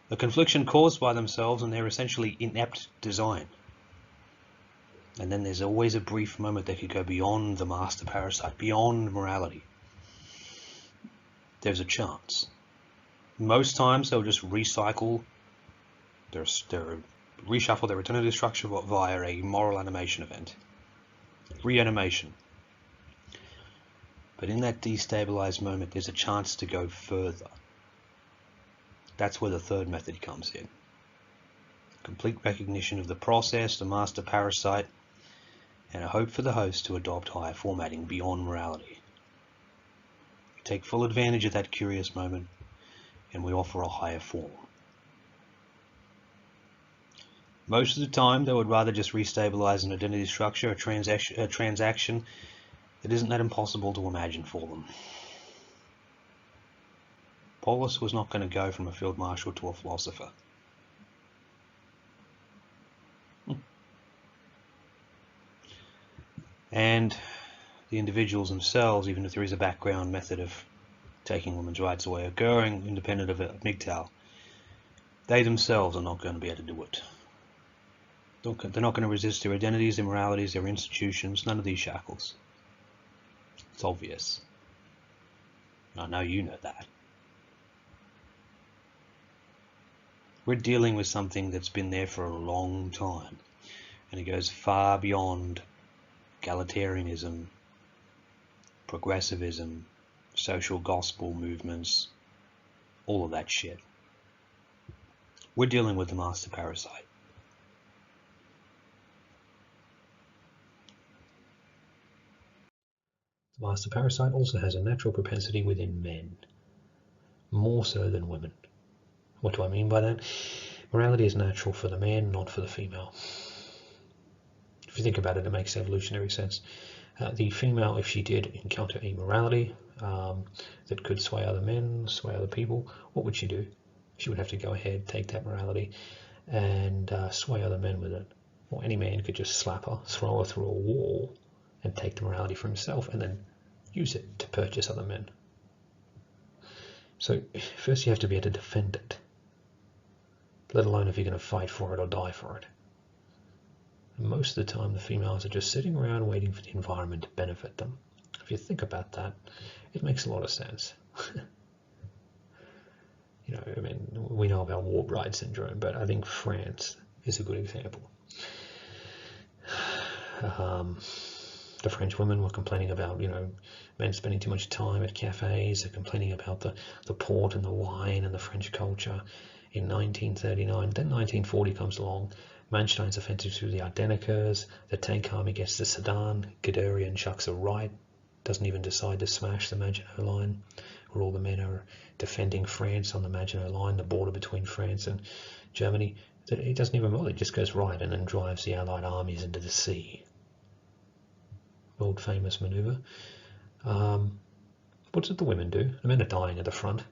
Speaker 2: a confliction caused by themselves and their essentially inept design. And then there's always a brief moment they could go beyond the master parasite, beyond morality. There's a chance. Most times they'll just reshuffle their identity structure via a moral animation event. Reanimation. But in that destabilized moment, there's a chance to go further. That's where the third method comes in. Complete recognition of the process, the master parasite, and a hope for the host to adopt higher formatting beyond morality. We take full advantage of that curious moment, and we offer a higher form. Most of the time, they would rather just restabilize an identity structure, a transaction that isn't that impossible to imagine for them. Paulus was not going to go from a field marshal to a philosopher. And the individuals themselves, even if there is a background method of taking women's rights away occurring independent of a MGTOW, they themselves are not going to be able to do it. They're not going to resist their identities, their moralities, their institutions, none of these shackles. It's obvious. I know you know that. We're dealing with something that's been there for a long time, and it goes far beyond egalitarianism, progressivism, social gospel movements, all of that shit. We're dealing with the master parasite.
Speaker 5: The master parasite also has a natural propensity within men, more so than women. What do I mean by that? Morality is natural for the man, not for the female. If you think about it, it makes evolutionary sense. The female, if she did encounter immorality that could sway other men, sway other people, what would she do? She would have to go ahead, take that morality, and sway other men with it. Or any man could just slap her, throw her through a wall, and take the morality for himself, and then use it to purchase other men. So first you have to be able to defend it, let alone if you're going to fight for it or die for it. And most of the time the females are just sitting around waiting for the environment to benefit them. If you think about that, it makes a lot of sense. You know, I mean, we know about war bride syndrome, but I think France is a good example. The French women were complaining about, you know, men spending too much time at cafes. They're complaining about the port and the wine and the French culture in 1939. Then 1940 comes along. Manstein's offensive through the Ardennes, the tank army gets to Sedan, Guderian chucks a right, doesn't even decide to smash the Maginot Line, where all the men are defending France on the Maginot Line, the border between France and Germany. He doesn't even bother, he just goes right and then drives the Allied armies into the sea. World famous maneuver. What did the women do? The men are dying at the front,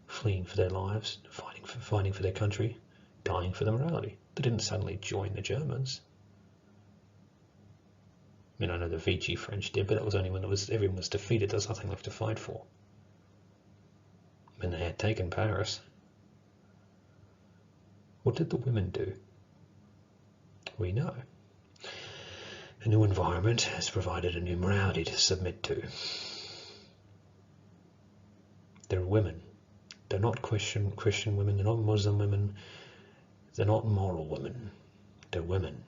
Speaker 5: fleeing for their lives, fighting for their country, dying for the morality. They didn't suddenly join the Germans. I mean, I know the Vichy French did, but that was only when everyone was defeated. There was nothing left to fight for. When they had taken Paris. What did the women do? We know. A new environment has provided a new morality to submit to. They're women. They're not Christian women, they're not Muslim women, they're not moral women. They're women.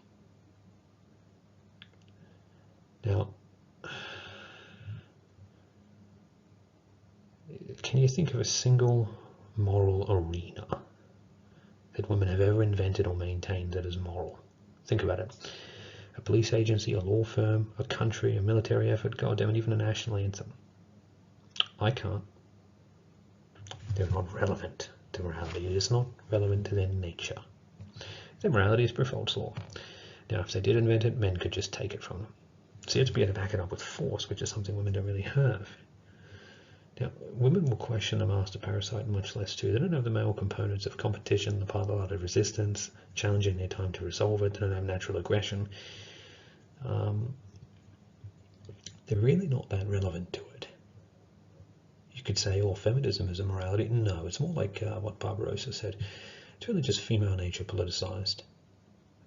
Speaker 5: Now, can you think of a single moral arena that women have ever invented or maintained that is moral? Think about it. A police agency, a law firm, a country, a military effort, goddamn it, even a national anthem. I can't. They're not relevant to morality. It is not relevant to their nature. Their morality is Briffault's law. Now, if they did invent it, men could just take it from them. So you have to be able to back it up with force, which is something women don't really have. Now, women will question the master parasite much less too. They don't have the male components of competition, the part of resistance, challenging their time to resolve it. They don't have natural aggression. They're really not that relevant to it. You could say, oh, feminism is a morality. No, it's more like what Barbarossa said. It's really just female nature politicized.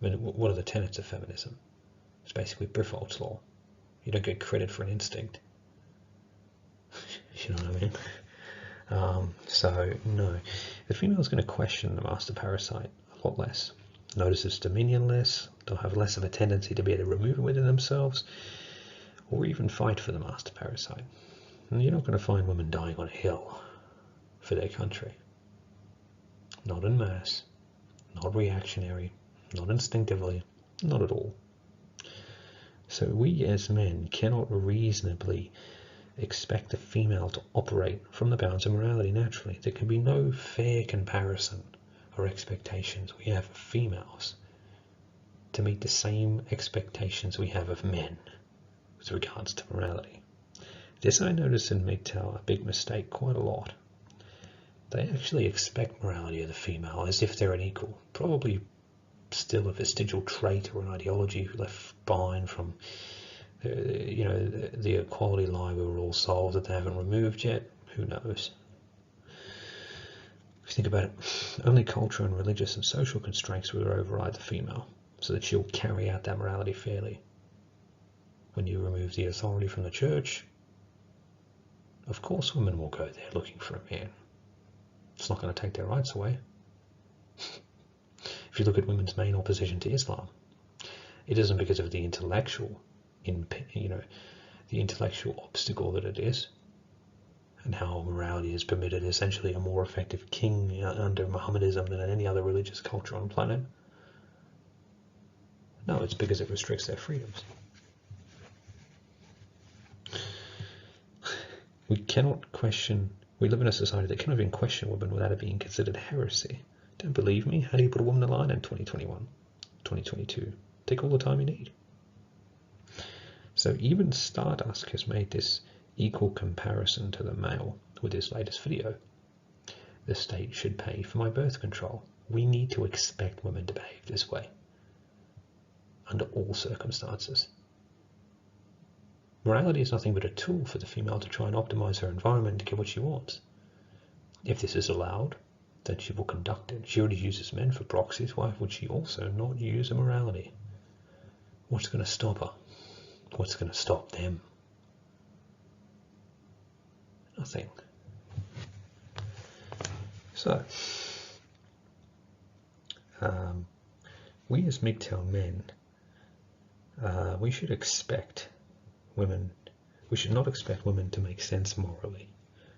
Speaker 5: I mean, what are the tenets of feminism? It's basically Briffault's law. You don't get credit for an instinct. You know what I mean? So, no. The female is going to question the master parasite a lot less. Notice its dominion less. They'll have less of a tendency to be able to remove it within themselves or even fight for the master parasite. And you're not going to find women dying on a hill for their country. Not en masse, not reactionary, not instinctively, not at all. So we as men cannot reasonably expect the female to operate from the bounds of morality naturally. There can be no fair comparison or expectations we have of females to meet the same expectations we have of men with regards to morality. This I notice in MGTOW a big mistake quite a lot. They actually expect morality of the female as if they're an equal, probably still a vestigial trait or an ideology left behind from the equality lie we were all sold that they haven't removed yet. Who knows? If you think about it, only culture and religious and social constraints will override the female. so that she'll carry out that morality fairly. When you remove the authority from the church, of course women will go there looking for a man. It's not going to take their rights away. If you look at women's main opposition to Islam, it isn't because of the intellectual, the intellectual obstacle that it is, and how morality is permitted essentially a more effective king under Mohammedanism than any other religious culture on the planet. No, it's because it restricts their freedoms. We live in a society that cannot even question women without it being considered heresy. Don't believe me? How do you put a woman in line in 2021, 2022? Take all the time you need. So even Stardust has made this equal comparison to the male with his latest video. The state should pay for my birth control. We need to expect women to behave this way under all circumstances. Morality is nothing but a tool for the female to try and optimize her environment to get what she wants. If this is allowed, then she will conduct it. She already uses men for proxies. Why would she also not use a morality? What's going to stop her? What's going to stop them? Nothing. So, we as MGTOW men, we should not expect women to make sense morally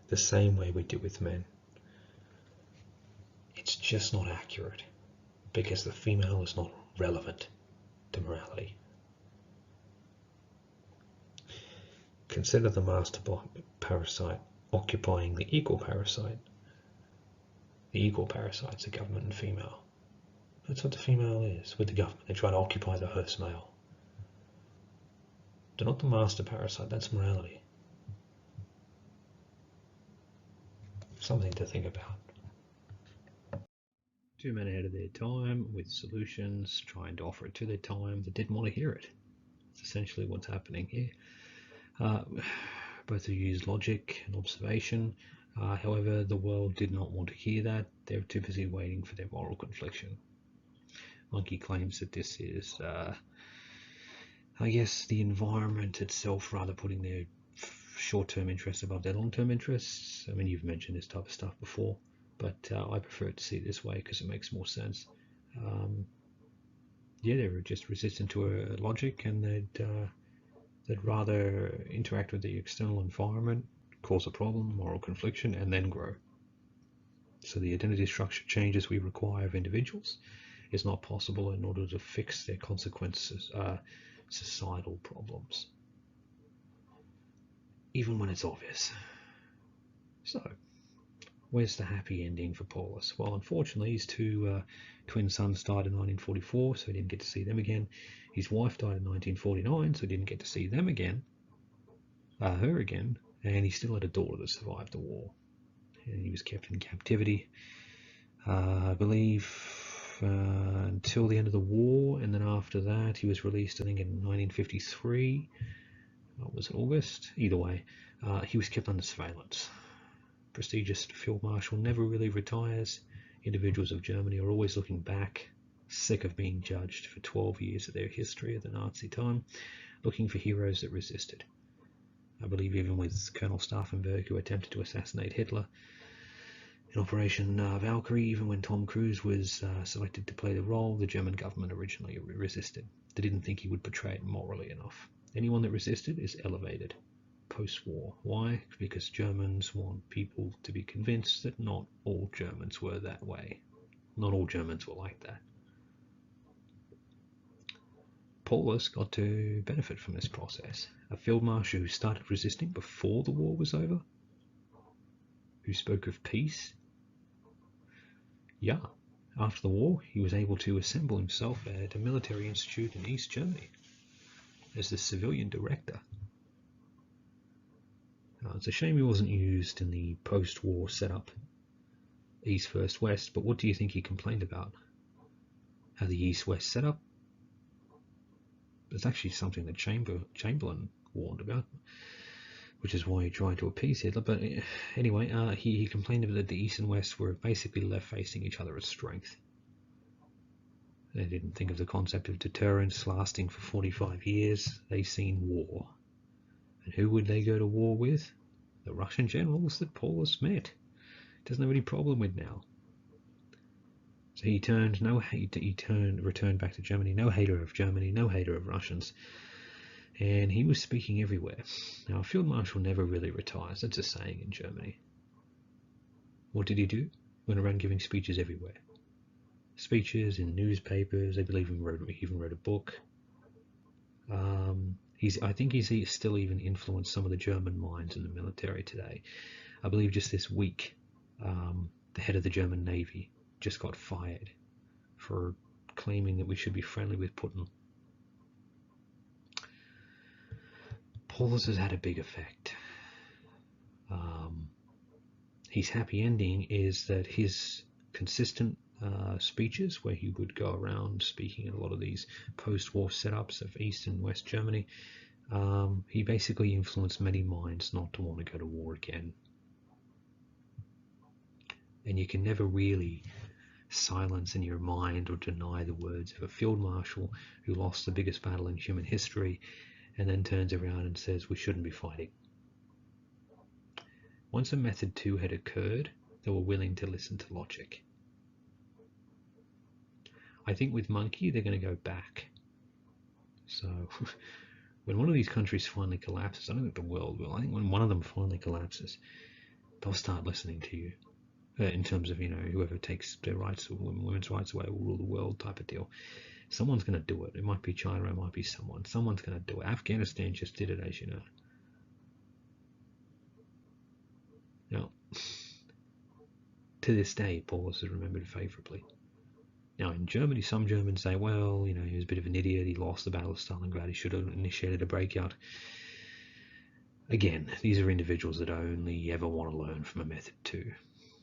Speaker 5: the same way we do with men. It's just not accurate, because the female is not relevant to morality. Consider the master parasite occupying the equal parasite. The equal parasite's the government and female. That's what the female is with the government. They try to occupy the host male. They're not the master parasite, that's morality. Something to think about. Two men ahead of their time with solutions, trying to offer it to their time that didn't want to hear it. It's essentially what's happening here. Both have used logic and observation. However, the world did not want to hear that. They're too busy waiting for their moral confliction. Monkey claims that this is, I guess, the environment itself rather putting their short-term interests above their long-term interests. I mean, you've mentioned this type of stuff before, but I prefer to see it this way because it makes more sense. Yeah, they were just resistant to a logic, and they'd rather interact with the external environment, cause a problem, moral confliction, and then grow. So the identity structure changes we require of individuals is not possible in order to fix their consequences, societal problems, even when it's obvious. So, where's the happy ending for Paulus? Well, unfortunately, his two twin sons died in 1944, so he didn't get to see them again. His wife died in 1949, so he didn't get to see them again, her again, and he still had a daughter that survived the war. And he was kept in captivity, I believe, until the end of the war, and then after that he was released, I think, in 1953. Was it August? Either way, he was kept under surveillance. Prestigious Field Marshal never really retires. Individuals of Germany are always looking back, sick of being judged for 12 years of their history of the Nazi time, looking for heroes that resisted. I believe even with Colonel Stauffenberg, who attempted to assassinate Hitler in Operation Valkyrie, even when Tom Cruise was selected to play the role, the German government originally resisted. They didn't think he would portray it morally enough. Anyone that resisted is elevated post-war. Why? Because Germans want people to be convinced that not all Germans were that way. Not all Germans were like that. Paulus got to benefit from this process. A field marshal who started resisting before the war was over, who spoke of peace. Yeah, after the war, he was able to assemble himself at a military institute in East Germany as the civilian director. It's a shame he wasn't used in the post-war setup, East versus West, but what do you think he complained about? How the East-West setup? It's actually something that Chamberlain warned about, which is why he tried to appease Hitler. But anyway, he complained that the East and West were basically left facing each other as strength. They didn't think of the concept of deterrence lasting for 45 years. They seen war. And who would they go to war with? The Russian generals that Paulus met. Doesn't have any problem with now. So he returned back to Germany, no hater of Germany, no hater of Russians, and he was speaking everywhere. Now, a field marshal never really retires. That's a saying in Germany. What did he do? He went around giving speeches everywhere. Speeches in newspapers. I believe he even wrote a book. I think he's still even influenced some of the German minds in the military today. I believe just this week, the head of the German Navy just got fired for claiming that we should be friendly with Putin. Paulus has had a big effect. His happy ending is that his consistent speeches, where he would go around speaking in a lot of these post-war setups of East and West Germany, he basically influenced many minds not to want to go to war again. And you can never really silence in your mind or deny the words of a field marshal who lost the biggest battle in human history and then turns around and says we shouldn't be fighting. Once a Method 2 had occurred, they were willing to listen to logic. I think with Monkey, they're going to go back. So when one of these countries finally collapses, I don't think the world will. I think when one of them finally collapses, they'll start listening to you. In terms of, whoever takes their rights, women's rights away will rule the world type of deal. Someone's going to do it. It might be China, it might be someone. Someone's going to do it. Afghanistan just did it, as you know. Now, to this day, Paulus is remembered favourably. Now, in Germany, some Germans say, well, he was a bit of an idiot. He lost the Battle of Stalingrad. He should have initiated a breakout. Again, these are individuals that only ever want to learn from a Method 2.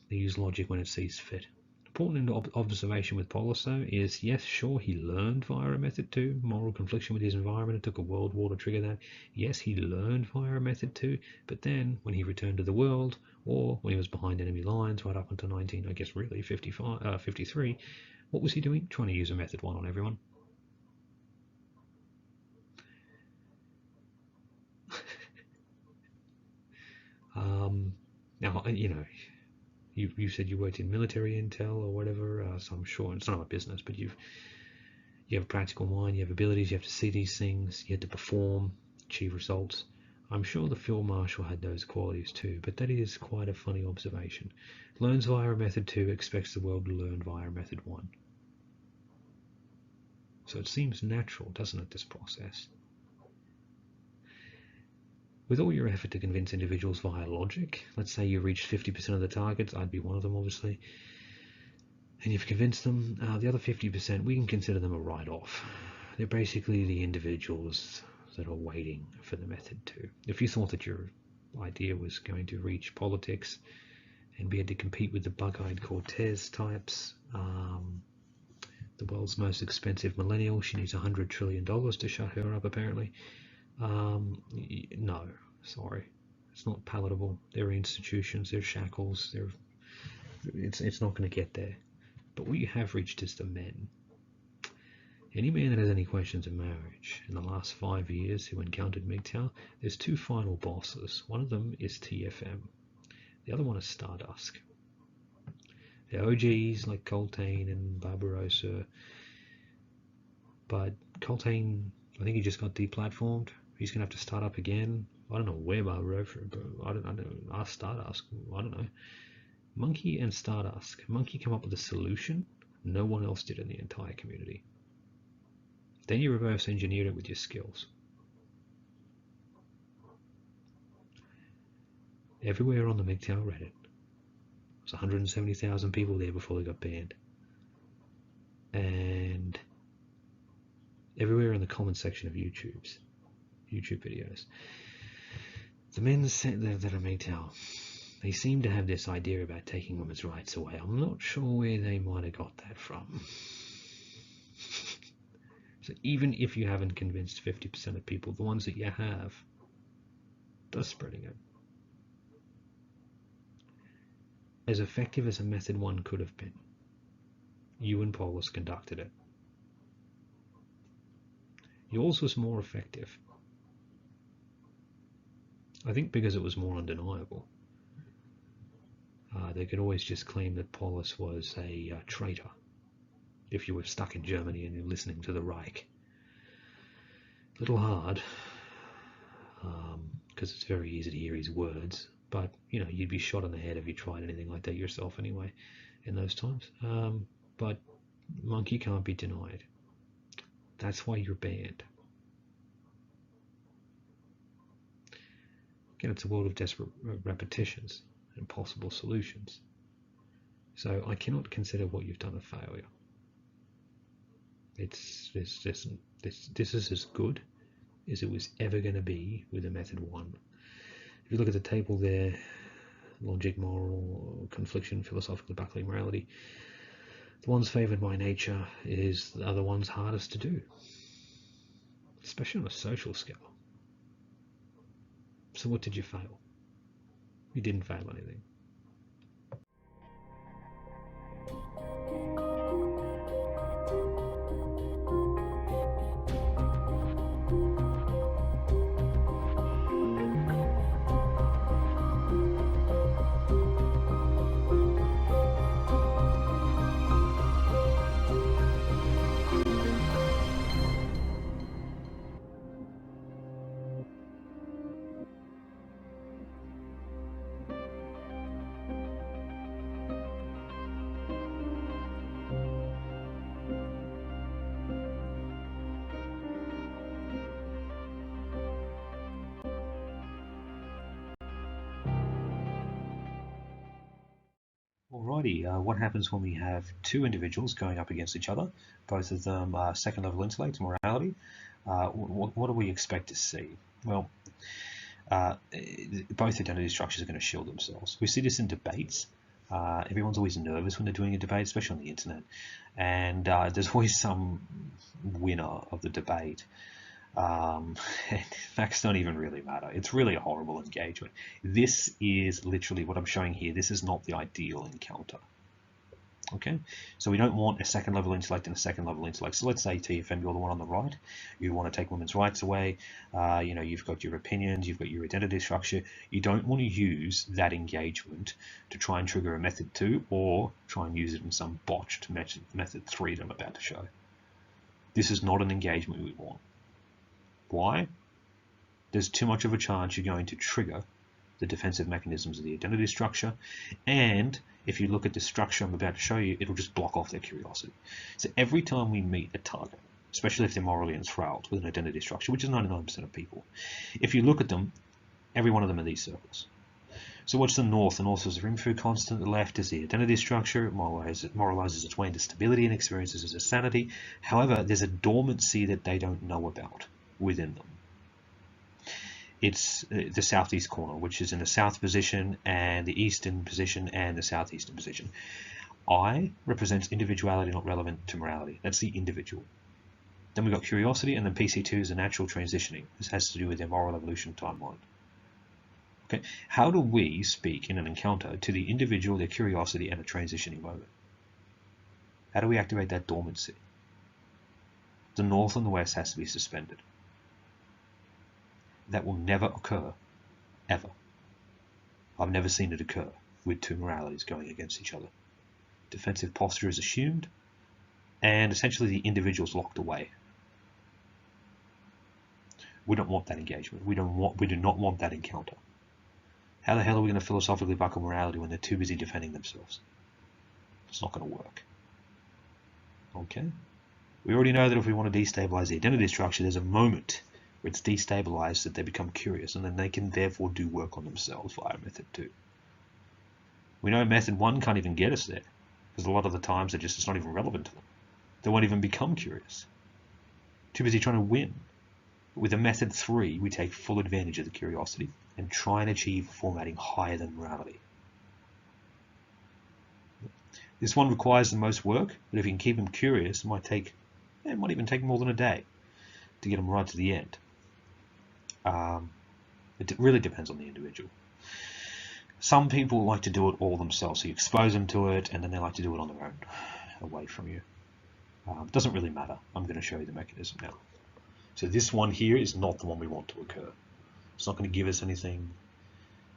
Speaker 5: They use logic when it sees fit. Important observation with Paulus, though, is yes, sure, he learned via a Method 2, moral confliction with his environment. It took a world war to trigger that. Yes, he learned via a Method 2, but then when he returned to the world, or when he was behind enemy lines right up until 53, what was he doing? Trying to use a Method 1 on everyone. Now, you said you worked in military intel or whatever, so I'm sure it's not my business, but you have a practical mind, you have abilities, you have to see these things, you have to perform, achieve results. I'm sure the field marshal had those qualities too, but that is quite a funny observation. Learns via a Method 2, expects the world to learn via a Method 1. So it seems natural, doesn't it, this process? With all your effort to convince individuals via logic, let's say you reached 50% of the targets, I'd be one of them obviously, and you've convinced them, the other 50%, we can consider them a write-off. They're basically the individuals that are waiting for the Method 2. If you thought that your idea was going to reach politics and be able to compete with the bug-eyed Cortez types, the world's most expensive millennial, she needs $100 trillion to shut her up apparently. No, sorry, it's not palatable. There are institutions, there are shackles, it's not going to get there. But what you have reached is the men. Any man that has any questions in marriage in the last 5 years who encountered MGTOW, there's two final bosses. One of them is TFM. The other one is Stardust. The OGs like Coltane and Barbarossa, but Coltane, I think he just got deplatformed. He's going to have to start up again. I don't know where Barbarossa, but I don't know. Ask Stardust. I don't know. Monkey and Stardust. Monkey come up with a solution no one else did in the entire community. Then you reverse engineer it with your skills. Everywhere on the MGTOW Reddit. There's 170,000 people there before they got banned. And everywhere in the comment section of YouTube videos. The men that are MGTOW, they seem to have this idea about taking women's rights away. I'm not sure where they might have got that from. So even if you haven't convinced 50% of people, the ones that you have, they're spreading it. As effective as a Method 1 could have been, you and Paulus conducted it. Yours was more effective. I think because it was more undeniable. They could always just claim that Paulus was a traitor if you were stuck in Germany and you're listening to the Reich. A little hard, because it's very easy to hear his words, but you know, you'd be shot in the head if you tried anything like that yourself anyway in those times. But monkey can't be denied. That's why you're banned. Again, it's a world of desperate repetitions and possible solutions. So I cannot consider what you've done a failure. This is as good as it was ever going to be with a method 1. If you look at the table there, logic, moral, confliction, philosophical, Buckley, morality, the ones favoured by nature are the ones hardest to do, especially on a social scale. So what did you fail? You didn't fail anything.
Speaker 2: Alrighty, what happens when we have two individuals going up against each other, both of them second level intellect, morality? What do we expect to see? Well, both identity structures are going to shield themselves. We see this in debates. Everyone's always nervous when they're doing a debate, especially on the internet. And there's always some winner of the debate. And facts don't even really matter. It's really a horrible engagement. This is literally what I'm showing here. This is not the ideal encounter. Okay, so we don't want a second level intellect and a second level intellect. So let's say TFM, you're the one on the right. You want to take women's rights away. You know, you've got your opinions, you've got your identity structure. You don't want to use that engagement to try and trigger a method 2 or try and use it in some botched method 3 that I'm about to show. This is not an engagement we want. Why? There's too much of a chance you're going to trigger the defensive mechanisms of the identity structure, and if you look at the structure I'm about to show you, it'll just block off their curiosity. So every time we meet a target, especially if they're morally enthralled with an identity structure, which is 99% of people, if you look at them, every one of them are these circles. So what's the north? The north is the Rimfu constant, the left is the identity structure, it moralizes its way into stability and experiences as a sanity. However, there's a dormancy that they don't know about within them. It's the southeast corner, which is in the south position and the eastern position and the southeastern position. I represents individuality not relevant to morality. That's the individual. Then we've got curiosity, and then PC2 is a natural transitioning. This has to do with their moral evolution timeline. Okay, how do we speak in an encounter to the individual, their curiosity, and a transitioning moment? How do we activate that dormancy? The north and the west has to be suspended. That will never occur, ever. I've never seen it occur with two moralities going against each other. Defensive posture is assumed, and essentially the individual's locked away. We don't want that engagement. We do not want that encounter. How the hell are we going to philosophically buckle morality when they're too busy defending themselves? It's not going to work. Okay? We already know that if we want to destabilize the identity structure, there's a moment where it's destabilized that they become curious, and then they can therefore do work on themselves via method 2. We know method 1 can't even get us there, because a lot of the times it's not even relevant to them. They won't even become curious. Too busy trying to win. With a method 3, we take full advantage of the curiosity and try and achieve formatting higher than morality. This one requires the most work, but if you can keep them curious, it might even take more than a day to get them right to the end. It really depends on the individual. Some people like to do it all themselves, so you expose them to it, and then they like to do it on their own, away from you. It doesn't really matter. I'm going to show you the mechanism now. So this one here is not the one we want to occur. It's not going to give us anything.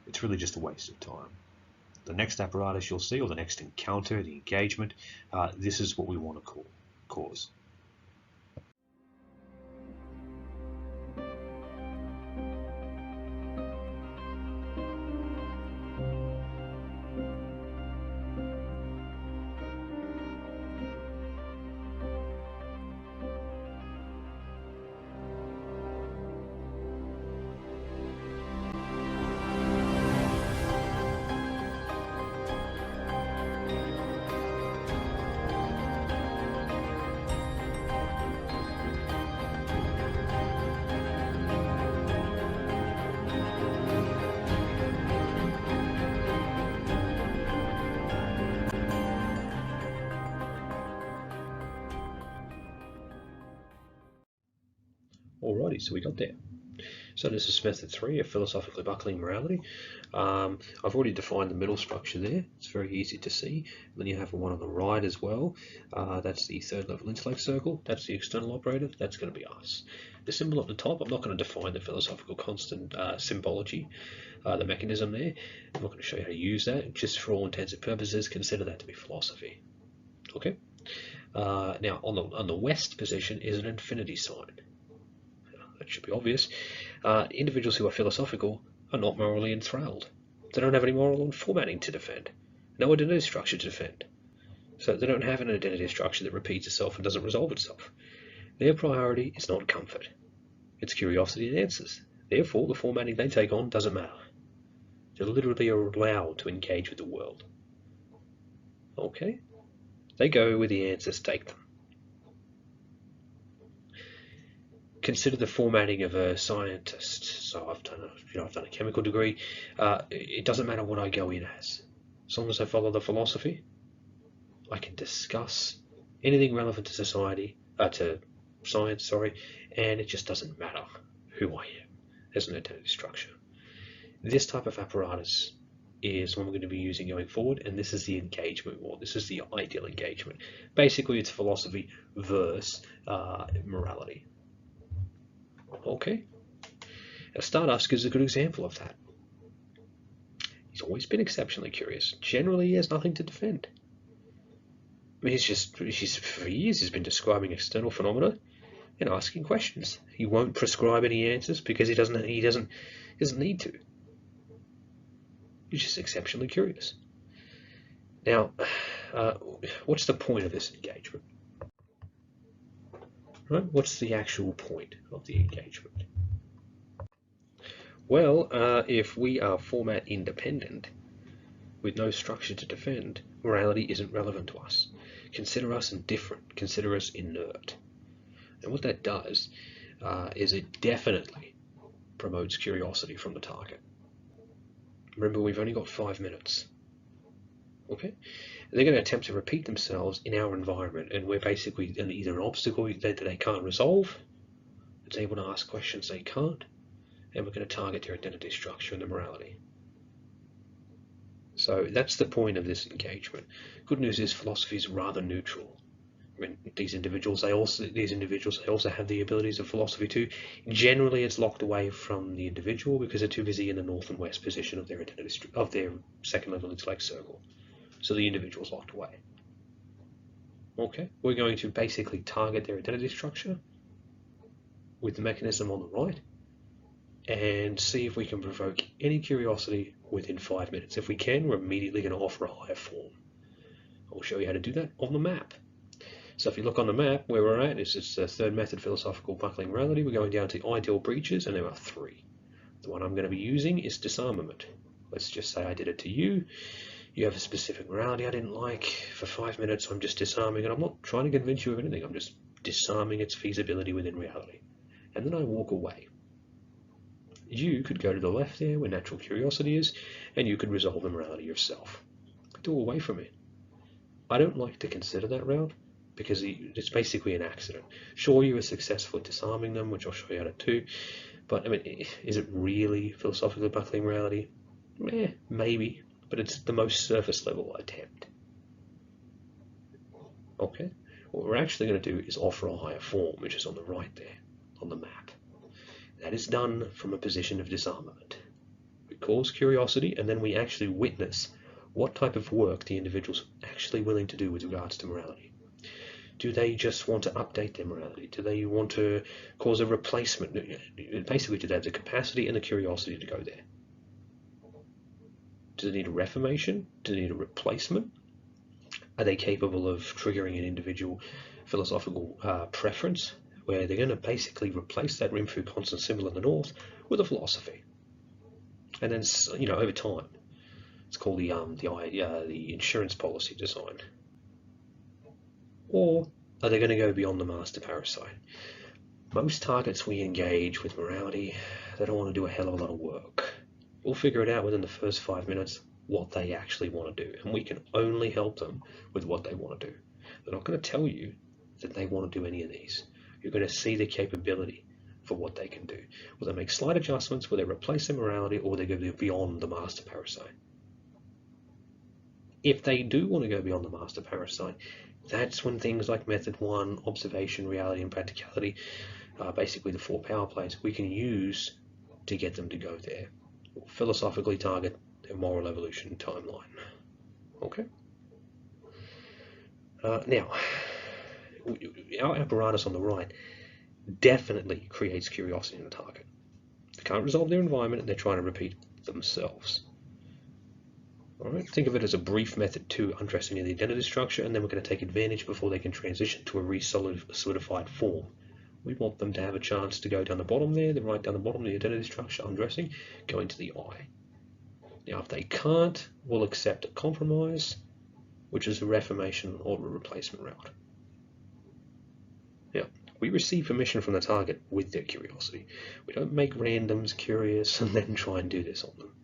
Speaker 2: It's really just a waste of time. The next apparatus you'll see, or the next encounter, the engagement, this is what we want to cause. Alrighty, so we got there. So this is method 3 of philosophically buckling morality. I've already defined the middle structure there. It's very easy to see. Then you have one on the right as well. That's the third level intellect circle. That's the external operator. That's going to be us. The symbol at the top, I'm not going to define the philosophical constant symbology, the mechanism there. I'm not going to show you how to use that. Just for all intents and purposes, consider that to be philosophy. Okay. Now on the west position is an infinity sign. That should be obvious. Individuals who are philosophical are not morally enthralled. They don't have any moral formatting to defend, no identity structure to defend. So they don't have an identity structure that repeats itself and doesn't resolve itself. Their priority is not comfort. It's curiosity and answers. Therefore, the formatting they take on doesn't matter. They literally are allowed to engage with the world. Okay? They go where the answers take them. Consider the formatting of a scientist. So I've done a chemical degree. It doesn't matter what I go in as long as I follow the philosophy, I can discuss anything relevant to society, to science, sorry, and it just doesn't matter who I am as an identity structure. This type of apparatus is what we're going to be using going forward, and this is the engagement, or this is the ideal engagement. Basically, it's philosophy versus morality. Okay. Now, Stardust is a good example of that. He's always been exceptionally curious. Generally, he has nothing to defend. I mean, for years he's been describing external phenomena and asking questions. He won't prescribe any answers because he doesn't need to. He's just exceptionally curious. Now, what's the point of this engagement? Right? What's the actual point of the engagement? Well, if we are format independent, with no structure to defend, morality isn't relevant to us. Consider us indifferent, consider us inert. And what that does is it definitely promotes curiosity from the target. Remember, we've only got 5 minutes. Okay? They're going to attempt to repeat themselves in our environment, and we're basically either an obstacle that they can't resolve, it's able to ask questions they can't, and we're going to target their identity structure and their morality. So that's the point of this engagement. Good news is philosophy is rather neutral. I mean, these individuals they also have the abilities of philosophy too. Generally, it's locked away from the individual because they're too busy in the north and west position of their second level intellect circle. So the individual's locked away. Okay, we're going to basically target their identity structure with the mechanism on the right and see if we can provoke any curiosity within 5 minutes. If we can, we're immediately going to offer a higher form. I'll show you how to do that on the map. So if you look on the map, where we're at is the third method, philosophical buckling morality. We're going down to ideal breaches, and there are 3. The one I'm going to be using is disarmament. Let's just say I did it to you. You have a specific morality I didn't like. For 5 minutes, I'm just disarming, and I'm not trying to convince you of anything. I'm just disarming its feasibility within reality. And then I walk away. You could go to the left there, where natural curiosity is, and you could resolve the morality yourself. Do away from it. I don't like to consider that route, because it's basically an accident. Sure, you were successful at disarming them, which I'll show you how to do, but I mean, is it really philosophically buckling morality? Maybe, but it's the most surface level attempt. Okay, what we're actually going to do is offer a higher form, which is on the right there. on the map. That is done from a position of disarmament. We cause curiosity, and then we actually witness what type of work the individual's actually willing to do with regards to morality. Do they just want to update their morality? Do they want to cause a replacement? Basically, do they have the capacity and the curiosity to go there? Do they need a reformation? Do they need a replacement? Are they capable of triggering an individual philosophical preference where they're going to basically replace that Rimfu constant symbol in the north with a philosophy? And then, over time, it's called the insurance policy design. Or are they going to go beyond the master parasite? Most targets we engage with morality, they don't want to do a hell of a lot of work. We'll figure it out within the first 5 minutes what they actually want to do, and we can only help them with what they want to do. They're not going to tell you that they want to do any of these. You're going to see the capability for what they can do. Will they make slight adjustments? Will they replace their morality, or will they go beyond the master parasite? If they do want to go beyond the master parasite, that's when things like method 1, observation, reality, and practicality, basically the 4 power plays, we can use to get them to go there. We'll philosophically target their moral evolution timeline. Okay? Now, our apparatus on the right definitely creates curiosity in the target. They can't resolve their environment, and they're trying to repeat themselves. Alright, think of it as a brief method 2, undressing in the identity structure, and then we're going to take advantage before they can transition to a re-solidified form. We want them to have a chance to go down the bottom there, then right down the bottom of the identity structure, undressing, going to the eye. Now, if they can't, we'll accept a compromise, which is a reformation or a replacement route. Now, we receive permission from the target with their curiosity. We don't make randoms curious and then try and do this on them.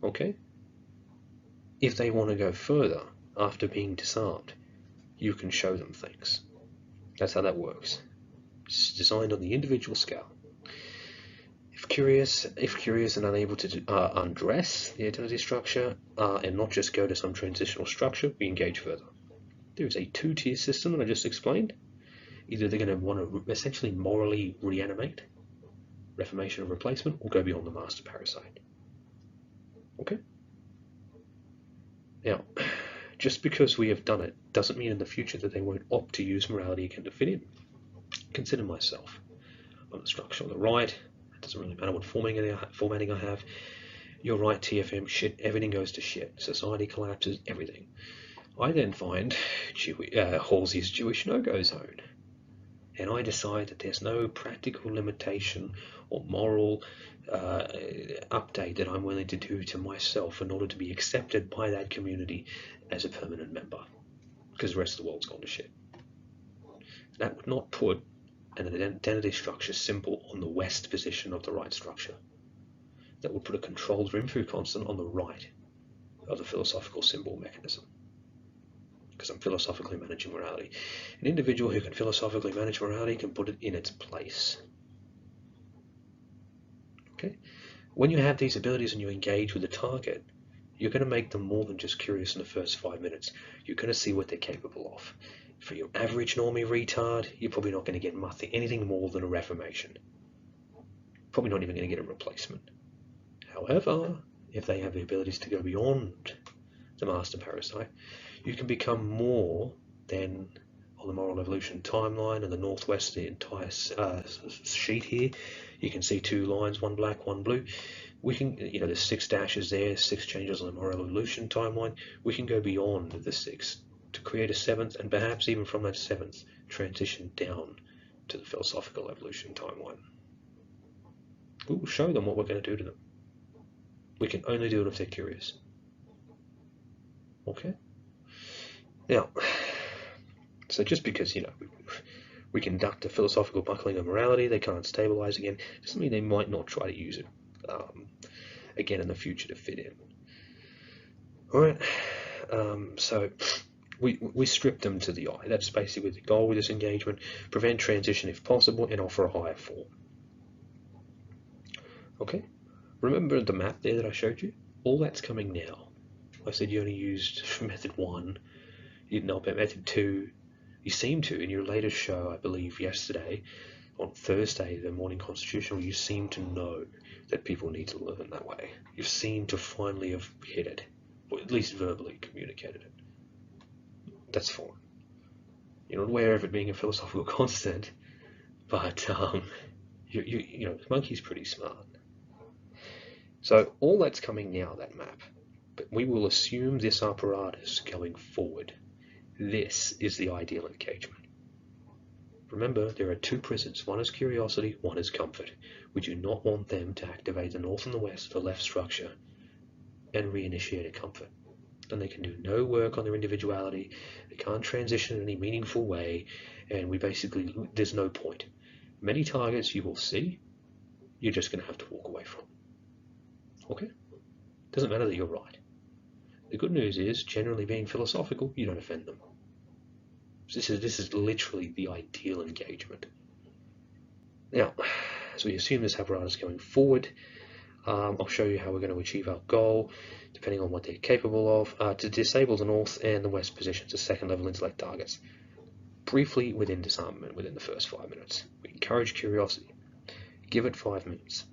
Speaker 2: Okay? If they want to go further after being disarmed, you can show them things. That's how that works. It's designed on the individual scale. If curious and unable to undress the identity structure and not just go to some transitional structure, we engage further. There is a 2-tier system that I just explained. Either they're going to want to essentially morally reanimate, reformation or replacement, or go beyond the master parasite. Okay? Now, just because we have done it doesn't mean in the future that they won't opt to use morality again to fit in. Consider myself. I'm the structure on the right. It doesn't really matter what formatting I have. You're right, TFM, shit, everything goes to shit. Society collapses, everything. I then find Halsey's Jewish no-go zone. And I decide that there's no practical limitation or moral update that I'm willing to do to myself in order to be accepted by that community as a permanent member, because the rest of the world's gone to shit. That would not put an identity structure symbol on the west position of the right structure. That would put a controlled Rimfu constant on the right of the philosophical symbol mechanism, because I'm philosophically managing morality. An individual who can philosophically manage morality can put it in its place. Okay? When you have these abilities and you engage with the target, you're going to make them more than just curious in the first 5 minutes. You're going to see what they're capable of. For your average normie retard, you're probably not going to get anything more than a reformation. Probably not even going to get a replacement. However, if they have the abilities to go beyond the master parasite, you can become more than on the moral evolution timeline in the northwest, the entire sheet here. You can see 2 lines, one black, one blue. We can, there's 6 dashes there, 6 changes on the moral evolution timeline. We can go beyond the 6 to create a 7th, and perhaps even from that 7th, transition down to the philosophical evolution timeline. We will show them what we're going to do to them. We can only do it if they're curious. Okay? Now, so just because, we conduct a philosophical buckling of morality, they can't stabilize again, doesn't mean they might not try to use it again in the future to fit in. Alright, so we strip them to the eye. That's basically the goal with this engagement. Prevent transition if possible and offer a higher form. Okay? Remember the map there that I showed you? All that's coming now. I said you only used method 1. You didn't know about method 2. You seem to in your latest show, I believe yesterday, on Thursday, the morning constitutional, you seem to know that people need to learn that way. You seem to finally have hit it, or at least verbally communicated it. That's fine. You're not aware of it being a philosophical constant, but you know, the monkey's pretty smart. So all that's coming now, that map, but we will assume this apparatus going forward. This is the ideal engagement. Remember, there are two prisons. One is curiosity, one is comfort. We do not want them to activate the north and the west, the left structure, and reinitiate a comfort. Then they can do no work on their individuality, they can't transition in any meaningful way, and there's no point. Many targets you will see, you're just going to have to walk away from. Okay? Doesn't matter that you're right. The good news is, generally being philosophical, you don't offend them. This is literally the ideal engagement. Now, as we assume this apparatus going forward, I'll show you how we're going to achieve our goal, depending on what they're capable of, to disable the north and the west positions as second level intellect targets. Briefly within disarmament, within the first 5 minutes. We encourage curiosity. Give it 5 minutes.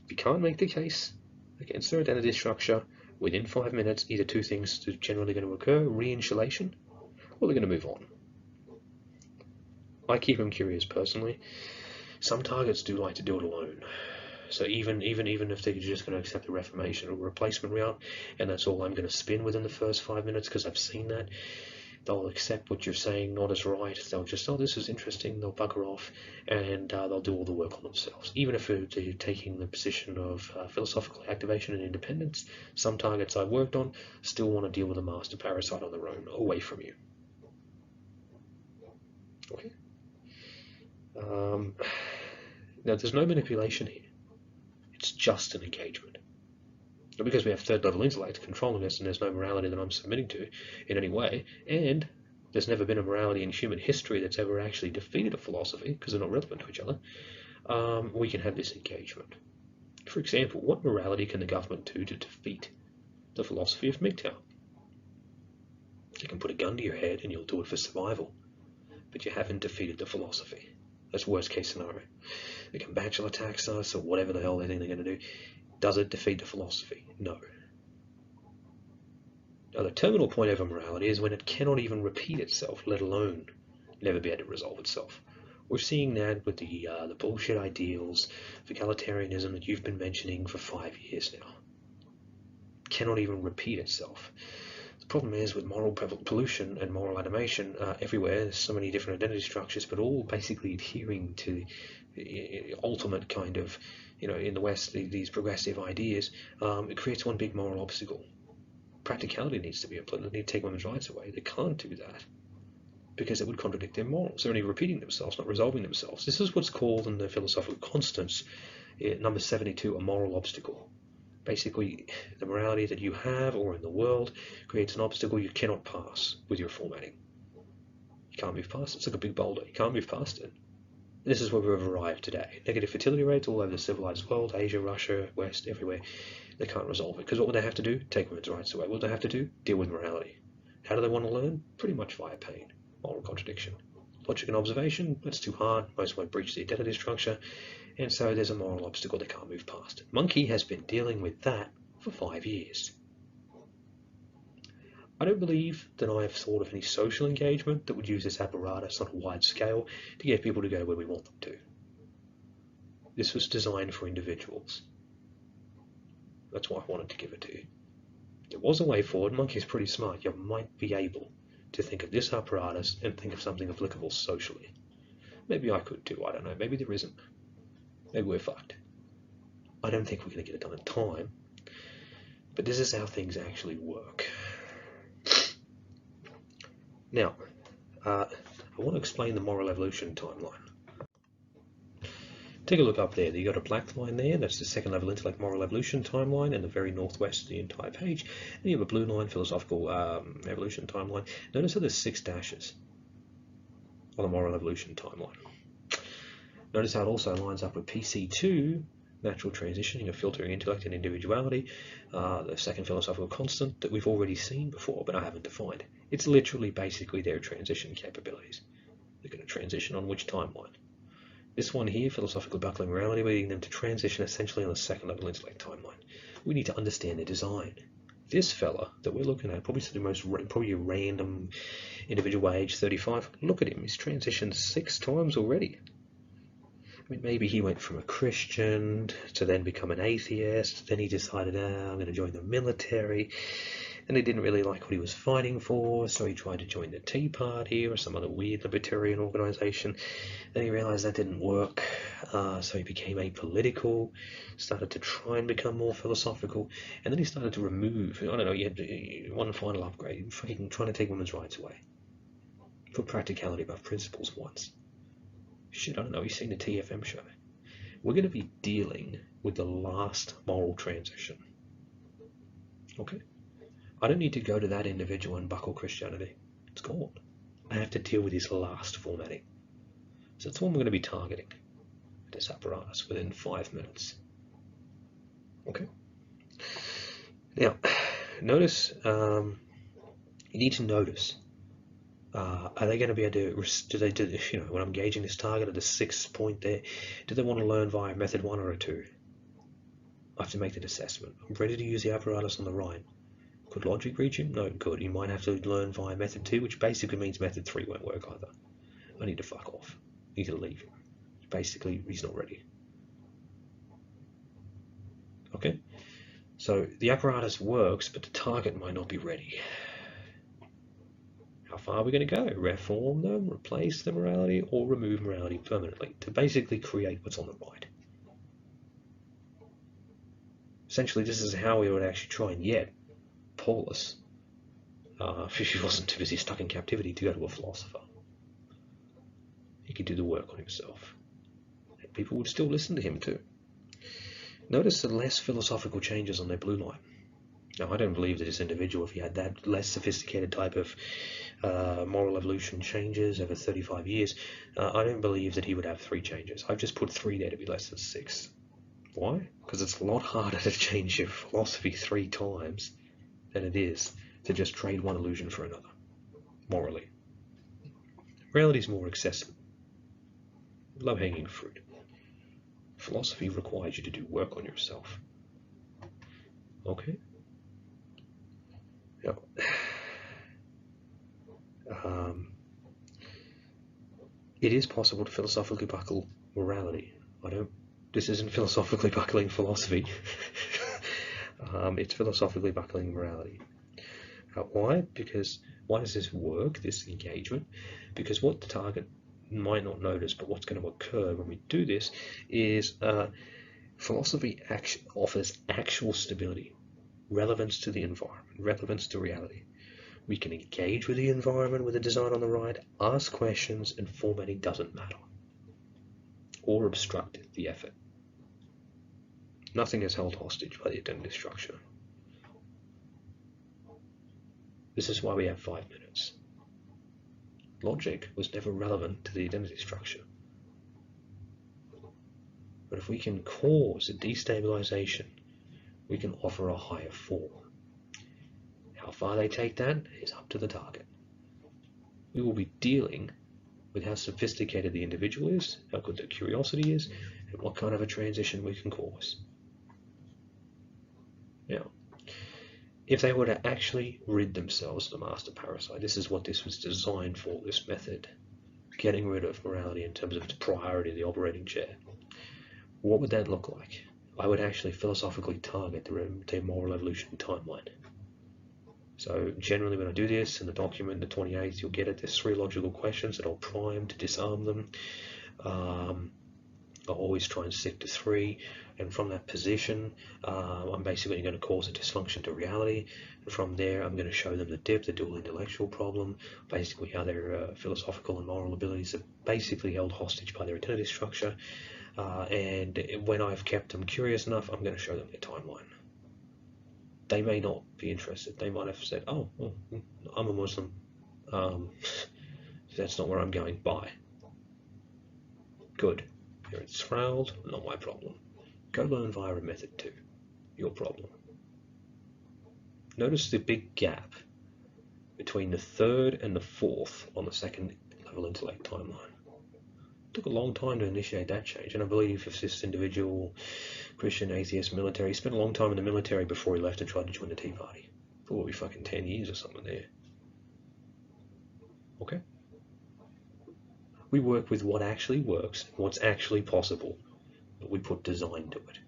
Speaker 2: If you can't make the case against their identity structure, within 5 minutes, either two things are generally going to occur: re-insulation, or they're going to move on. I keep them curious personally. Some targets do like to do it alone. So even if they're just going to accept the reformation or replacement route, and that's all I'm going to spin within the first 5 minutes, because I've seen that, they'll accept what you're saying not as right. They'll just, oh, this is interesting. They'll bugger off, and they'll do all the work on themselves. Even if they're taking the position of philosophical activation and independence, some targets I've worked on still want to deal with a master parasite on their own, away from you. Okay. Now, there's no manipulation here. It's just an engagement. Not because we have third level intellect controlling us and there's no morality that I'm submitting to in any way, and there's never been a morality in human history that's ever actually defeated a philosophy, because they're not relevant to each other, we can have this engagement. For example, what morality can the government do to defeat the philosophy of MGTOW? You can put a gun to your head and you'll do it for survival, but you haven't defeated the philosophy. That's worst case scenario. They can bachelor tax us or whatever the hell they think they're going to do. Does it defeat the philosophy? No. Now, the terminal point of a morality is when it cannot even repeat itself, let alone never be able to resolve itself. We're seeing that with the bullshit ideals of egalitarianism that you've been mentioning for 5 years now. Cannot even repeat itself. The problem is with moral pollution and moral animation everywhere. There's so many different identity structures, but all basically adhering to the ultimate kind of, in the West, these progressive ideas. It creates one big moral obstacle. Practicality needs to be implemented. They need to take women's rights away. They can't do that because it would contradict their morals. They're only repeating themselves, not resolving themselves. This is what's called in the philosophical constants, number 72, a moral obstacle. Basically, the morality that you have or in the world creates an obstacle you cannot pass with your formatting. You can't move past it. It's like a big boulder. You can't move past it. This is where we've arrived today. Negative fertility rates all over the civilized world, Asia, Russia, West, everywhere. They can't resolve it. Because what would they have to do? Take women's rights away. What would they have to do? Deal with morality. How do they want to learn? Pretty much via pain. Moral contradiction. Logic and observation, that's too hard. Most won't breach the identity structure. And so there's a moral obstacle they can't move past. Monkey has been dealing with that for 5 years. I don't believe that I have thought of any social engagement that would use this apparatus on a wide scale to get people to go where we want them to. This was designed for individuals. That's why I wanted to give it to you. There was a way forward. Monkey's pretty smart. You might be able to think of this apparatus and think of something applicable socially. Maybe I could too, I don't know. Maybe there isn't. Maybe we're fucked. I don't think we're going to get it done in time, but this is how things actually work. Now, I want to explain the moral evolution timeline. Take a look up there. You've got a black line there. That's the second level intellect moral evolution timeline in the very northwest of the entire page. And you have a blue line philosophical evolution timeline. Notice how there's 6 dashes on the moral evolution timeline. Notice how it also lines up with PC2, natural transitioning of filtering intellect and individuality, the second philosophical constant that we've already seen before, but I haven't defined. It's literally basically their transition capabilities. They're going to transition on which timeline? This one here, philosophical buckling morality, leading them to transition essentially on the second level intellect timeline. We need to understand their design. This fella that we're looking at, probably a random individual age 35. Look at him, he's transitioned 6 times already. I mean, maybe he went from a Christian to then become an atheist. Then he decided, I'm going to join the military. And he didn't really like what he was fighting for, so he tried to join the Tea Party or some other weird libertarian organization. Then he realized that didn't work, so he became apolitical, started to try and become more philosophical, and then he started to remove, I don't know, he had one final upgrade, fucking trying to take women's rights away. Put practicality above principles once. Shit, I don't know, you've seen the TFM show. We're going to be dealing with the last moral transition. Okay? I don't need to go to that individual and buckle Christianity. It's gone. I have to deal with his last formatting. So that's what we're going to be targeting. This apparatus within 5 minutes. Okay? Now, notice, you need to notice, are they going to be able to, when I'm gauging this target at the 6th point there, do they want to learn via method 1 or a 2? I have to make that assessment. I'm ready to use the apparatus on the right. Could logic reach him? No, good. You might have to learn via method 2, which basically means method 3 won't work either. I need to fuck off. I need to leave him. Basically, he's not ready. Okay? So the apparatus works, but the target might not be ready. How far are we going to go? Reform them, replace the morality, or remove morality permanently to basically create what's on the right? Essentially, this is how we would actually try and get Paulus, if he wasn't too busy stuck in captivity, to go to a philosopher. He could do the work on himself. And people would still listen to him too. Notice the less philosophical changes on their blue line. Now, I don't believe that this individual, if he had that less sophisticated type of moral evolution changes over 35 years, I don't believe that he would have 3 changes. I've just put 3 there to be less than 6. Why? Because it's a lot harder to change your philosophy 3 times than it is to just trade one illusion for another, morally. Reality is more accessible. Low-hanging fruit. Philosophy requires you to do work on yourself. Okay? Now, it is possible to philosophically buckle morality. This isn't philosophically buckling philosophy. It's philosophically buckling morality. Why? Because why does this work, this engagement? Because what the target might not notice, but what's going to occur when we do this is philosophy offers actual stability, relevance to the environment, relevance to reality. We can engage with the environment with the design on the right, ask questions, and formatting doesn't matter. Or obstruct the effort. Nothing is held hostage by the identity structure. This is why we have 5 minutes. Logic was never relevant to the identity structure. But if we can cause a destabilization, we can offer a higher form. How far they take that is up to the target. We will be dealing with how sophisticated the individual is, how good their curiosity is, and what kind of a transition we can cause. Now, if they were to actually rid themselves of the master parasite, this is what this was designed for, this method, getting rid of morality in terms of its priority in the operating chair. What would that look like? I would actually philosophically target the moral evolution timeline. So generally when I do this in the document, the 28th, you'll get it. There's 3 logical questions that I'll prime to disarm them. I'll always try and stick to 3. And from that position, I'm basically going to cause a dysfunction to reality. And from there, I'm going to show them the dip, the dual intellectual problem, basically how their philosophical and moral abilities are basically held hostage by their identity structure. And when I've kept them curious enough, I'm going to show them their timeline. They may not be interested. They might have said, oh, well, I'm a Muslim. That's not where I'm going. Bye. Good. You're enthralled. Not my problem. Go learn via a method 2. Your problem. Notice the big gap between the 3rd and the 4th on the 2nd level intellect timeline.
Speaker 5: took a long time to initiate that change, and I believe if this individual, Christian, atheist, military, spent a long time in the military before he left and tried to join the Tea Party. Probably fucking 10 years or something there. Okay? We work with what actually works, what's actually possible, but we put design to it.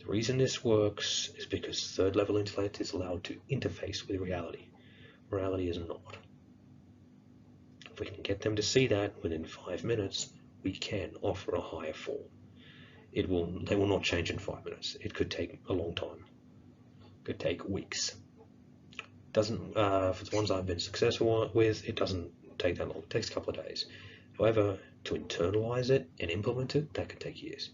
Speaker 5: The reason this works is because third level intellect is allowed to interface with reality. Reality is not. If we can get them to see that within 5 minutes, we can offer a higher form. They will not change in 5 minutes. It could take a long time. It could take weeks. Doesn't for the ones I've been successful with, it doesn't take that long. It takes a couple of days. However, to internalize it and implement it, that can take years.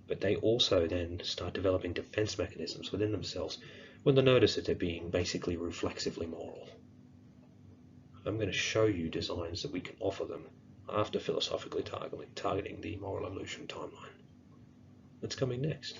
Speaker 5: But they also then start developing defense mechanisms within themselves when they notice that they're being basically reflexively moral. I'm going to show you designs that we can offer them after philosophically targeting the moral evolution timeline. That's coming next.